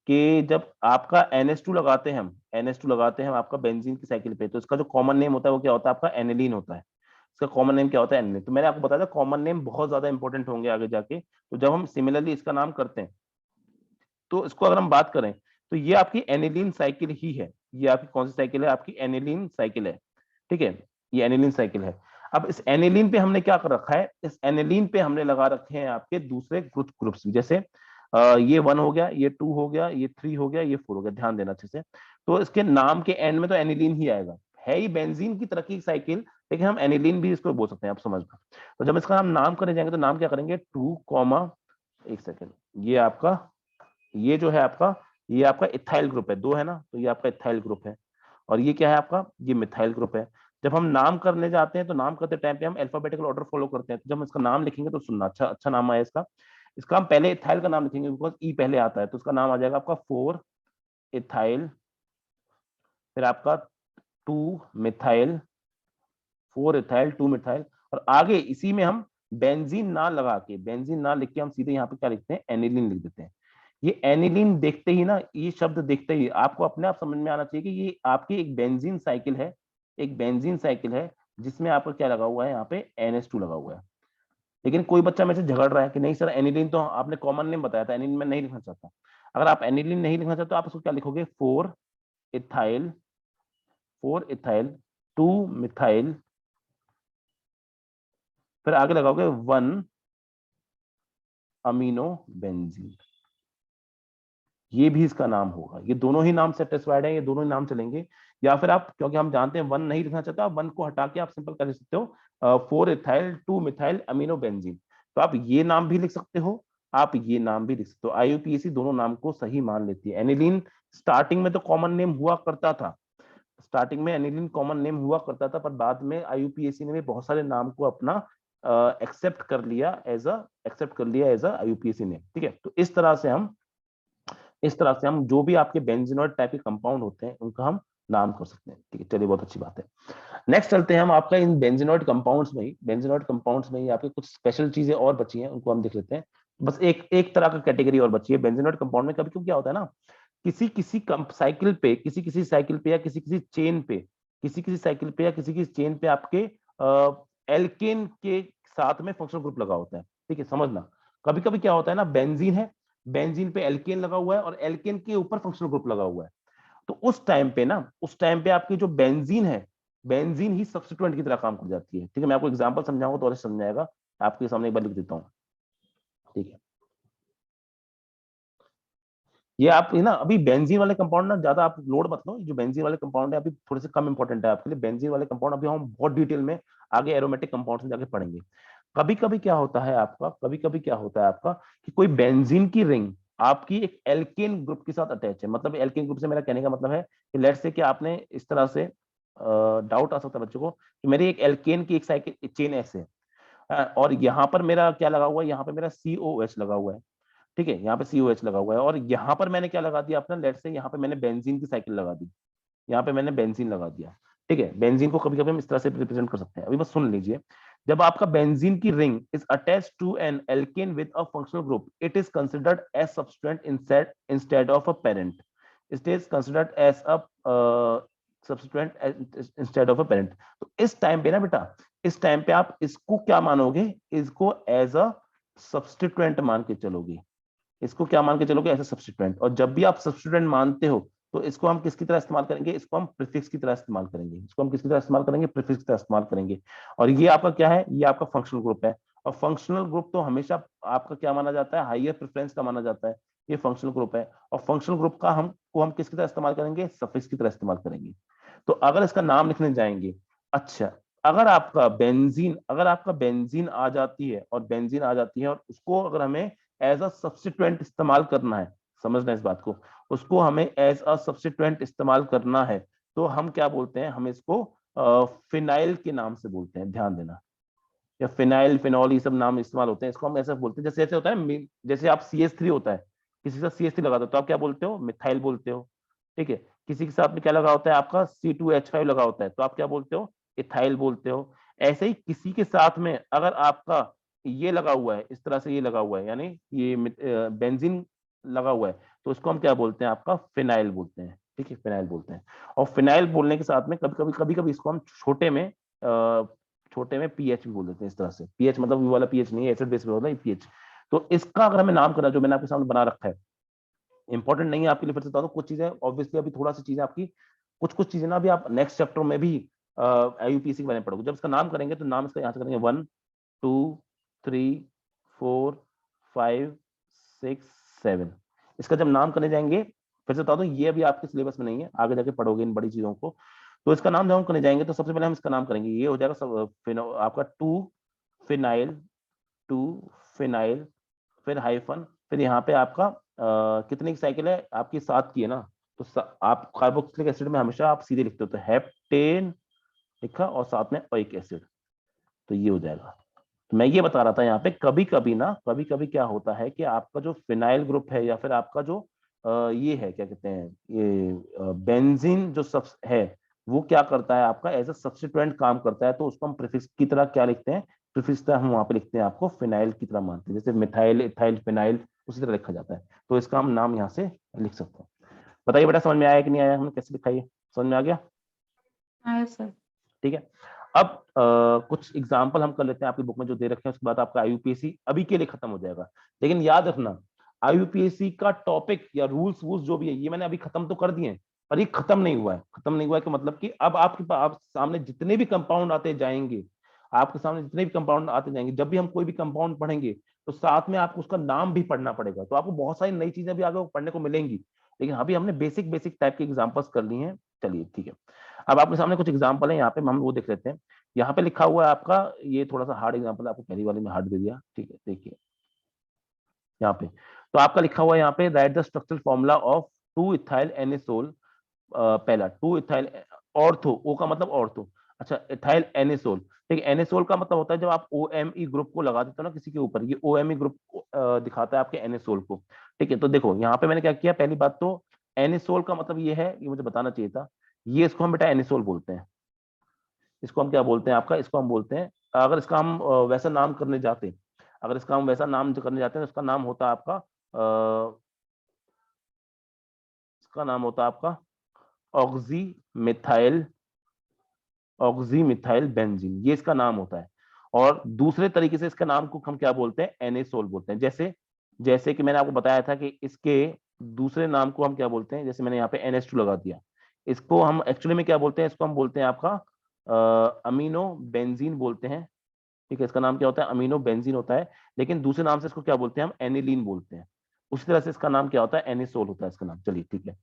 कि जब आपका NH2 लगाते हैं हम, NH2 लगाते हैं हम आपका बेंजीन की साइकिल पे, तो इसका जो कॉमन नेम होता है वो क्या होता है, आपका एनिलीन होता है। इसका कॉमन नेम क्या होता है, एनिलीन। तो मैंने आपको बताया था कॉमन नेम बहुत ज्यादा इंपॉर्टेंट होंगे आगे जाके, तो जब हम सिमिलरली इसका नाम करते हैं, तो इसको अगर हम बात करें तो ये आपकी एनिलीन साइकिल ही है। ये आपकी कौन सी साइकिल है, आपकी एनिलीन साइकिल है। ठीक है, ये एनिलीन साइकिल है। अब इस एनिलीन पे हमने क्या कर रखा है, इस एनिलीन पे हमने लगा रखे हैं आपके दूसरे ग्रुप्स भी, जैसे ये 1 हो गया, ये 2 हो गया, ये 3 हो गया, ये 4 हो गया, ध्यान देना अच्छे से। तो इसके नाम के एंड में तो एनिलीन ही आएगा, है ही बेंजीन की तरह की साइकिल, लेकिन हम एनिलीन भी इसको बोल सकते हैं, आप समझना। तो जब इसका हम नाम करने जाएंगे तो नाम क्या करेंगे, 2, एक सेकेंड, ये आपका, ये जो है आपका, ये आपका इथाइल ग्रुप है, 2 है ना, तो ये आपका इथाइल ग्रुप है, और ये क्या है आपका, ये मिथाइल ग्रुप है। जब हम नाम करने जाते हैं तो नाम करते टाइम पे हम अल्फाबेटिकल ऑर्डर फॉलो करते हैं, तो जब हम इसका नाम लिखेंगे तो सुनना, अच्छा अच्छा नाम आया इसका। इसका हम पहले इथाइल का नाम लिखेंगे, बिकॉज ई पहले आता है, तो इसका नाम आ जाएगा आपका 4 इथाइल, फिर आपका 2 मिथाइल, 4 इथाइल 2 मिथाइल, और आगे इसी में हम बेंजीन ना लगा के, बेंजीन ना लिख के हम सीधे यहाँ पे क्या लिखते हैं, एनिलीन लिख देते हैं। ये एनिलीन देखते ही ना, ये शब्द देखते ही आपको अपने आप समझ में आना चाहिए कि ये आपकी एक बेंजीन साइकिल है, एक बेंजीन साइकिल है, जिसमें आपका क्या लगा हुआ है, यहाँ पे NH2 लगा हुआ है। लेकिन कोई बच्चा मेरे से झगड़ रहा है कि नहीं सर एनिलीन तो आपने कॉमन नेम बताया था, एनिलीन में नहीं लिखना चाहता। अगर आप एनिलीन नहीं लिखना चाहते तो आप उसको क्या लिखोगे, 4 इथाइल, 4 इथाइल 2 मिथाइल, फिर आगे लगाओगे 1 अमीनो बेंजीन, ये भी इसका नाम होगा। ये दोनों ही नाम सेटिस्फाइड है, ये दोनों ही नाम चलेंगे। या फिर आप, क्योंकि हम जानते हैं 1 नहीं लिखना चाहते, आप 1 को हटा के आप सिंपल कर सकते हो 4 इथाइल 2 मिथाइल अमीनो बेंजीन, तो आप ये नाम भी लिख सकते हो, आप ये नाम भी लिख सकते हो। IUPAC दोनों नाम को सही मान लेती है। एनिलीन स्टार्टिंग में तो कॉमन नेम हुआ करता था, स्टार्टिंग में एनिलीन कॉमन नेम हुआ करता था, पर बाद में IUPAC ने भी बहुत सारे नाम को अपना एक्सेप्ट कर लिया एज अ, एक्सेप्ट कर लिया एज अ IUPAC ने। ठीक है, तो इस तरह से हम, इस तरह से हम जो भी आपके बेंजीनॉइड टाइप के कंपाउंड होते हैं उनका हम नाम कर सकते हैं। ठीक है, चलिए बहुत अच्छी बात है। नेक्स्ट चलते हैं हम, आपका इन बेंजीनॉइड कंपाउंड्स में ही, बेंजीनॉइड कंपाउंड्स में ही आपके कुछ स्पेशल चीजें और बची हैं, उनको हम देख लेते हैं। बस एक एक तरह का कैटेगरी और बची है बेंजीनॉइड कंपाउंड में। कभी क्यों क्या होता है ना, किसी किसी साइकिल पे, किसी किसी साइकिल पे या किसी किसी चेन पे, किसी किसी साइकिल पे या किसी किसी चेन पे आपके एल्केन के साथ में फंक्शनल ग्रुप लगा होता है। ठीक है, समझना। कभी कभी क्या होता है ना, बेंजीन है, बेंजीन पे एल्केन लगा हुआ है और एल्केन के ऊपर फंक्शनल ग्रुप लगा हुआ है, तो उस टाइम पे ना, उस टाइम पे आपकी जो बेंजीन है, बेंजीन ही सब्स्टिट्यूएंट की तरह काम कर जाती है। ठीक है, मैं आपको एग्जांपल समझाऊंगा तो और समझ आएगा। आपके सामने एक बार लिख देता हूँ। ठीक है, ये आप ना अभी बेंजीन वाले कंपाउंड ना ज्यादा आप लोड मत लो, जो बेंजीन वाले कंपाउंड है अभी थोड़े से कम इंपॉर्टेंट है आपके लिए। बेंजीन वाले कंपाउंड अभी हम बहुत डिटेल में आगे एरोमेटिक कंपाउंड्स में जाके पढ़ेंगे। कभी कभी क्या होता है आपका, कभी कभी क्या होता है आपका कि कोई बेंजीन की रिंग आपकी एक एल्केन ग्रुप के साथ अटैच है। मतलब एल्केन ग्रुप से मेरा कहने का मतलब है कि लेट्स से कि आपने इस तरह से, डाउट आ सकता है बच्चों को कि मेरी एक एल्केन की एक साइकिल चेन ऐसे है, और यहाँ पर मेरा क्या लगा हुआ है, यहाँ पे मेरा COH लगा हुआ है। ठीक है, यहाँ पे COH लगा हुआ है, और यहाँ पर मैंने क्या लगा दिया अपना, लेट से यहाँ पे मैंने बेंजीन की साइकिल लगा दी, यहाँ पे मैंने बेंजीन लगा दिया। ठीक है, बेंजीन को कभी कभी हम इस तरह से रिप्रेजेंट कर सकते हैं। अभी बस सुन लीजिए, जब आपका बेंजीन की ring is attached to an alkane with a functional group, it is considered as substituent instead of a parent. It is considered as a substituent instead of a parent. तो इस टाइम पे ना बेटा, इस time पे आप इसको क्या मानोगे, इसको एज अ सब्स्टिट्यूएंट मान के चलोगे, इसको क्या मान के चलोगे, ऐसा सब्स्टिट्यूएंट। और जब भी आप सब्स्टिट्यूएंट मानते हो तो इसको हम किसकी तरह इस्तेमाल करेंगे, इसको हम प्रीफिक्स की तरह इस्तेमाल करेंगे, इसको हम किसकी तरह इस्तेमाल करेंगे, प्रीफिक्स की तरह इस्तेमाल करेंगे। और ये आपका क्या है, ये आपका फंक्शनल ग्रुप है, और फंक्शनल ग्रुप तो हमेशा आपका क्या माना जाता है, हाइयर प्रेफरेंस का माना जाता है। ये फंक्शनल ग्रुप है, और फंक्शनल ग्रुप का हम किसकी तरह इस्तेमाल करेंगे, सफिक्स की तरह इस्तेमाल करेंगे। तो अगर इसका नाम लिखने जाएंगे, अच्छा, अगर आपका बेंजीन आ जाती है, और बेंजीन आ जाती है और उसको अगर हमें एज अ सब्स्टिट्यूएंट इस्तेमाल करना है, समझना इस बात को, उसको हमें एज अ सब्स्टिट्यूएंट इस्तेमाल करना है, तो हम क्या बोलते हैं, हम इसको फिनाइल के नाम से बोलते हैं, ध्यान देना, या फिनाइल, फिनॉल, ये सब नाम इस्तेमाल होते हैं, इसको हम ऐसा बोलते हैं। जैसे ऐसे होता है, जैसे आप CH3 होता है, किसी का CH3 लगा दो तो आप क्या बोलते हो, मिथाइल बोलते हो, ठीक है। किसी के साथ में क्या लगा होता है आपका, C2H5 लगा होता है, तो आप क्या बोलते हो, इथाइल बोलते हो। ऐसे ही किसी के साथ में अगर आपका ये लगा हुआ है, इस तरह से ये लगा हुआ है, यानी ये बेंजीन लगा हुआ है, तो उसको हम क्या बोलते हैं, आपका फिनाइल बोलते हैं, ठीक है, फिनाइल बोलते हैं। और फिनाइल बोलने के साथ में कभी कभी इसको हम छोटे में पीएच भी बोल देते हैं, इस तरह से। पीएच मतलब वो वाला पीएच नहीं है, एसिड बेस पे होता है पीएच। तो इसका अगर हमें नाम करना, जो मैंने आपके सामने बना रखा है, इंपॉर्टेंट नहीं है आपके लिए, फिर से बता दो कुछ चीजें, ऑब्वियसली अभी थोड़ा सी चीजें आपकी, कुछ कुछ चीजें ना अभी आप नेक्स्ट चैप्टर में भी IUPAC के बारे में पढ़ोगे। जब इसका नाम करेंगे तो नाम इसका यहाँ से करेंगे 1 2 3 4 5 6 7। इसका जब नाम करने जाएंगे, फिर से बता दो, ये अभी आपके सिलेबस में नहीं है, आगे जाके पढ़ोगे इन बड़ी चीजों को। तो इसका नाम जब हम करने जाएंगे तो सबसे पहले हम इसका नाम करेंगे, ये हो जाएगा आपका 2 फिनाइल, 2 फिनाइल, फिर हाइफन, फिर यहाँ पे आपका कितनी की साइकिल है आपकी, 7 की है ना, तो आप कार्बोक्सिलिक एसिड में हमेशा आप सीधे लिखते हो, तो हेप्टेन लिखा और साथ में ओइक एसिड, तो ये हो जाएगा। तो मैं ये बता रहा था यहाँ पे, कभी कभी ना, कभी कभी क्या होता है कि आपका जो फिनाइल ग्रुप है, या फिर आपका जो ये है, क्या कहते हैं, ये बेंजीन जो सब है, वो क्या करता है, आपका एज अ सब्स्टिट्यूएंट काम करता है, तो उसको हम प्रीफिक्स की तरह क्या लिखते हैं, प्रीफिक्स तरह हम वहां पे लिखते हैं, आपको फिनाइल की तरह मानते हैं, जैसे मिथाइल, इथाइल, फिनाइल, उसी तरह लिखा जाता है। तो इसका हम नाम यहाँ से लिख सकते हैं। बताइए बेटा, समझ में आया कि नहीं आया, हमने कैसे लिखा, ये समझ में आ गया? हाँ सर। ठीक है। अब कुछ एग्जाम्पल हम कर लेते हैं, आपकी बुक में जो दे रखे हैं, उसके बाद आपका IUPAC अभी के लिए खत्म हो जाएगा। लेकिन याद रखना, IUPAC का टॉपिक या रूल्स वूल्स जो भी है, ये मैंने अभी खत्म तो कर दिए हैं, पर ये खत्म नहीं हुआ है। खत्म नहीं हुआ है कि मतलब कि अब आप सामने जितने भी कंपाउंड आते जाएंगे, आपके सामने जितने भी कंपाउंड आते जाएंगे, जब भी हम कोई भी कंपाउंड पढ़ेंगे, तो साथ में आपको उसका नाम भी पढ़ना पड़ेगा, तो आपको बहुत सारी नई चीजें भी आगे पढ़ने को मिलेंगी। लेकिन अभी हमने बेसिक बेसिक टाइप के एग्जाम्पल्स कर ली हैं। चलिए ठीक है, अब आपके सामने कुछ एग्जाम्पल है, यहाँ पे हम वो देख लेते हैं। यहाँ पे लिखा हुआ है आपका, ये थोड़ा सा हार्ड एग्जाम्पल है, आपको पहली वाले में हार्ड दे दिया, ठीक है, देखिए यहाँ पे। तो आपका लिखा हुआ है यहाँ पे, right the structural formula of 2 ethyl anisole. पहला 2 इथाइल ऑर्थो, ओ का मतलब ऑर्थो, अच्छा इथाइल एनिसोल, ठीक है। एनिसोल का मतलब होता है जब आप OMe ग्रुप को लगा देते हो ना किसी के ऊपर, ये OMe ग्रुप दिखाता है आपके एनिसोल को, ठीक है। तो देखो यहाँ पे मैंने क्या किया, पहली बात तो एनिसोल का मतलब ये है, ये मुझे बताना चाहिए था, ये इसको हम बेटा एनिसोल बोलते हैं। इसको हम क्या बोलते हैं आपका, इसको हम बोलते हैं, अगर इसका हम वैसा नाम करने जाते, अगर इसका हम वैसा नाम करने जाते हैं तो इसका नाम होता है आपका इसका नाम होता है आपका oxy methyl, oxy methyl benzene, ये इसका नाम होता है। और दूसरे तरीके से इसका नाम को हम क्या बोलते हैं, एनेसोल बोलते हैं। जैसे जैसे कि मैंने आपको बताया था कि इसके दूसरे नाम को हम क्या बोलते हैं, जैसे मैंने यहाँ पे NH2 लगा दिया, इसको हम एक्चुअली में क्या बोलते हैं, इसको हम बोलते हैं आपका अमीनो बेंजीन बोलते हैं, ठीक है। इसका नाम क्या होता है, अमीनो बेंजीन होता है, लेकिन दूसरे नाम से इसको क्या बोलते हैं, हम एनिलीन बोलते हैं। उसी तरह से इसका नाम क्या होता है, एनिसोल होता है इसका नाम। चलिए ठीक है,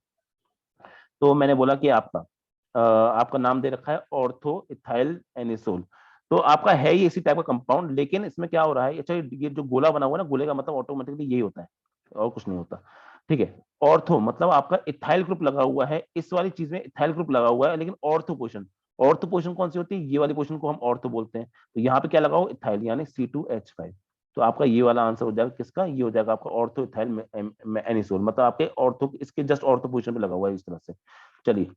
तो मैंने बोला कि आपका नाम दे रखा है ऑर्थो इथाइल एनिसोल, तो आपका है ये इसी टाइप का कंपाउंड, लेकिन इसमें क्या हो रहा है, अच्छा ये जो गोला बना हुआ है ना, गोले का मतलब ऑटोमेटिकली यही होता है, और कुछ नहीं होता, ठीक है। ऑर्थो मतलब आपका इथाइल ग्रुप लगा हुआ है, इस वाली चीज में इथाइल ग्रुप लगा हुआ है, लेकिन ऑर्थो पोजिशन, ऑर्थो पोजिशन कौन सी होती है, ये वाली पोजिशन को हम ऑर्थो बोलते हैं। तो यहाँ पे क्या लगाओ, इथाइल यानी C2H5, तो आपका ये वाला आंसर हो जाएगा किसका, ये हो जाएगा आपका ऑर्थो इथाइल एनिसोल, मतलब आपके ऑर्थो, इसके जस्ट ऑर्थो पोजिशन पे लगा हुआ है इस तरह से। चलिए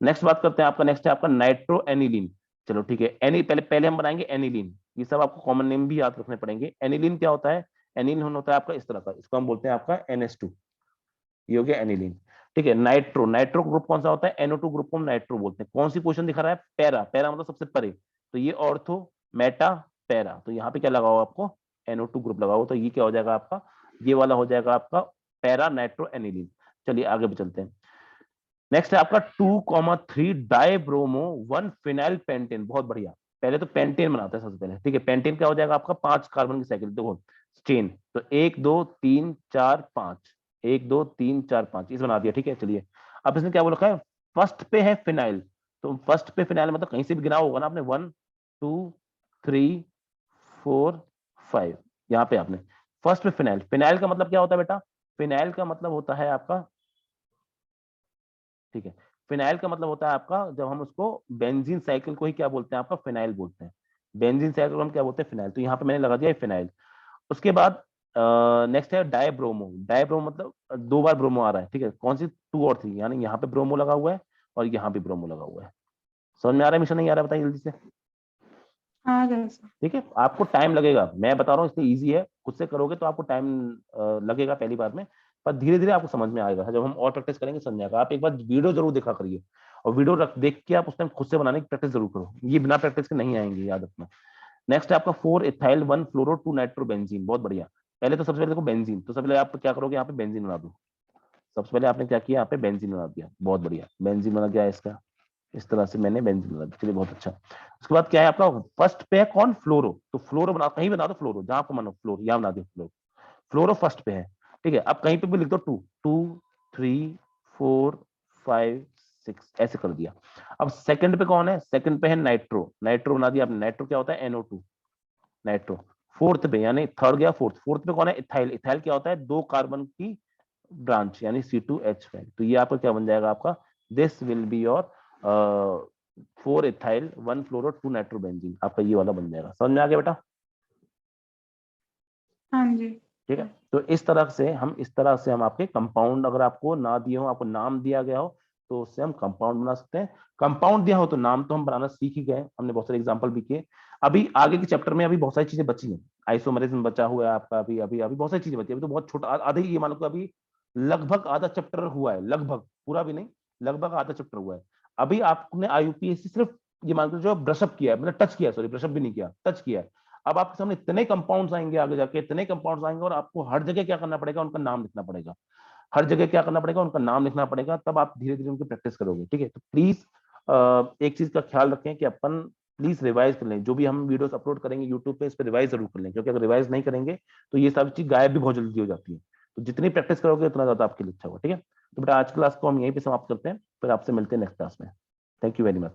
नेक्स्ट बात करते हैं, आपका नेक्स्ट है आपका नाइट्रो एनिलीन। चलो ठीक है, एनी पहले पहले हम बनाएंगे एनिलीन, ये सब आपको कॉमन नेम भी याद रखने पड़ेंगे। एनिलीन क्या होता है, एनिलीन होता है आपका इस तरह का, इसको हम बोलते हैं आपका NH2, ये हो गया एनिलीन, ठीक है। नाइट्रो, नाइट्रो ग्रुप कौन सा होता है, NO2 ग्रुप को हम नाइट्रो बोलते हैं। कौन सी पोजीशन दिखा रहा है, पैरा, पैरा मतलब सबसे परे, तो ये ऑर्थो मेटा पैरा, तो यहाँ पे क्या लगा हुआ आपको, NO2 ग्रुप लगा हुआ, तो ये क्या हो जाएगा आपका, ये वाला हो जाएगा आपका पैरा नाइट्रो एनिलीन। चलिए आगे भी चलते हैं। नेक्स्ट है आपका 2,3 डाइब्रोमो 1 फिनाइल पेंटेन, बहुत बढ़िया। पहले तो पेंटेन बनाते हैं सबसे पहले, ठीक है। पेंटेन क्या हो जाएगा आपका, 5 कार्बन की साइकिल, देखो चेन, तो 1 2 3 4 5, 1 2 3 4 5 इस बना दिया, ठीक है। चलिए अब इसने क्या बोल रखा है, फर्स्ट पे है फिनाइल, तो फर्स्ट पे फिनाइल मतलब कहीं से भी गिना होगा ना आपने, 1 2 3 4 5, यहाँ पे आपने फर्स्ट पे फिनाइल, फिनाइल का मतलब क्या होता है बेटा, फिनाइल का मतलब होता है आपका, ठीक है, फिनाइल का मतलब होता है आपका, जब हम उसको बेंजीन साइकिल को ही क्या बोलते हैं आपका, फिनाइल बोलते हैं, बेंजीन साइकिल को हम क्या बोलते हैं, फिनाइल। तो यहाँ पे मैंने लगा दिया फिनाइल। उसके बाद नेक्स्ट है डायब्रोमो, डायब्रोमो मतलब दो बार ब्रोमो आ रहा है, ठीक है, कौन सी, 2 और 3, यानी यहाँ पे ब्रोमो लगा हुआ है और यहाँ भी ब्रोमो लगा हुआ है। समझ में आ रहा है मिशन, नहीं आ रहा है, बताइए जल्दी से। हाँ जैसा। ठीक है, आपको टाइम लगेगा, मैं बता रहा हूँ इसलिए इजी है, खुद से करोगे तो आपको टाइम लगेगा पहली बार में, पर धीरे धीरे आपको समझ में आएगा, जब हम और प्रैक्टिस करेंगे समझ में आएगा। आप एक बार वीडियो जरूर देखा करिए, और वीडियो देख के आप उस टाइम खुद से बनाने की प्रैक्टिस जरूर करो, ये बिना प्रैक्टिस के नहीं आएंगे, याद रखना। नेक्स्ट है आपका 4 इथाइल 1 फ्लोरो 2 नाइट्रोबेंजीन, बहुत बढ़िया। पहले तो सबसे पहले देखो बेंजीन, तो सबसे पहले आप क्या करोगे, यहाँ पे बेंजीन बना दो। सबसे पहले आपने क्या किया, यहाँ पे बेंजीन बना दिया, बहुत बढ़िया, बेंजीन बना गया इसका, इस तरह से मैंने बेंजीन बना दिया, चलिए बहुत अच्छा। उसके बाद क्या है आपका, फर्स्ट पे है कौन, फ्लोरो, तो फ्लोरो बना, कहीं बना दो फ्लोरो, जहां आपको मानो फ्लोर, यहाँ बना दिया फ्लोरो, फ्लोरो फर्स्ट पे है, ठीक है। अब कहीं पे भी लिख दो 2 2 3 4 5 6, ऐसे कर दिया। अब सेकंड पे कौन है, सेकंड पे है नाइट्रो, नाइट्रो बना दिया आपने, नाइट्रो क्या होता है, NO2, नाइट्रो। फोर्थ पे, यानी थर्ड गया फोर्थ, फोर्थ पे कौन है, इथाइल, इथाइल क्या होता है, 2 कार्बन की ब्रांच, यानी C2H5, तो ये आपका क्या बन जाएगा आपका, this will be your 4 ethyl 1 fluoro 2 nitrobenzene, आपका ये वाला बन जाएगा। समझ में आ गया बेटा, हाँ जी। ठीक है। तो इस तरह से हम आपके कंपाउंड, अगर आपको ना दिए हो, आपको नाम दिया गया हो, तो उससे हम कंपाउंड बना सकते हैं। कंपाउंड दिया हो तो नाम तो हम बनाना सीख ही गए, हमने बहुत सारे एग्जांपल भी किए। अभी आगे के चैप्टर में अभी बहुत सारी चीजें बची हैं, आइसोमरिज्म बचा हुआ है आपका, अभी अभी अभी बहुत सारी चीजें बची है, अभी तो बहुत छोटा आधा ही, ये मान लो अभी लगभग आधा चैप्टर हुआ है, लगभग, पूरा भी नहीं, लगभग आधा चैप्टर हुआ है। अभी आपने IUPAC सिर्फ ये मान लो जो ब्रशअप किया है, मतलब टच किया, सॉरी ब्रशअप भी नहीं किया, टच किया है। अब आपके सामने इतने कंपाउंड्स आएंगे, आगे जाके इतने कंपाउंड्स आएंगे, और आपको हर जगह क्या करना पड़ेगा, उनका नाम लिखना पड़ेगा, हर जगह क्या करना पड़ेगा, उनका नाम लिखना पड़ेगा, तब आप धीरे धीरे उनकी प्रैक्टिस करोगे, ठीक है। तो प्लीज एक चीज का ख्याल रखें कि अपन प्लीज रिवाइज कर लें, जो भी हम वीडियोस अपलोड करेंगे यूट्यूब पे, इस पर रिवाइज जरूर कर लें, क्योंकि अगर रिवाइज नहीं करेंगे तो ये सब चीज गायब भी बहुत जल्दी हो जाती है। तो जितनी प्रैक्टिस करोगे उतना ज्यादा आपके लिए अच्छा होगा, ठीक है। तो बेटा आज क्लास को हम यहीं पे समाप्त करते हैं, फिर आपसे मिलते हैं नेक्स्ट क्लास में। Thank you very much.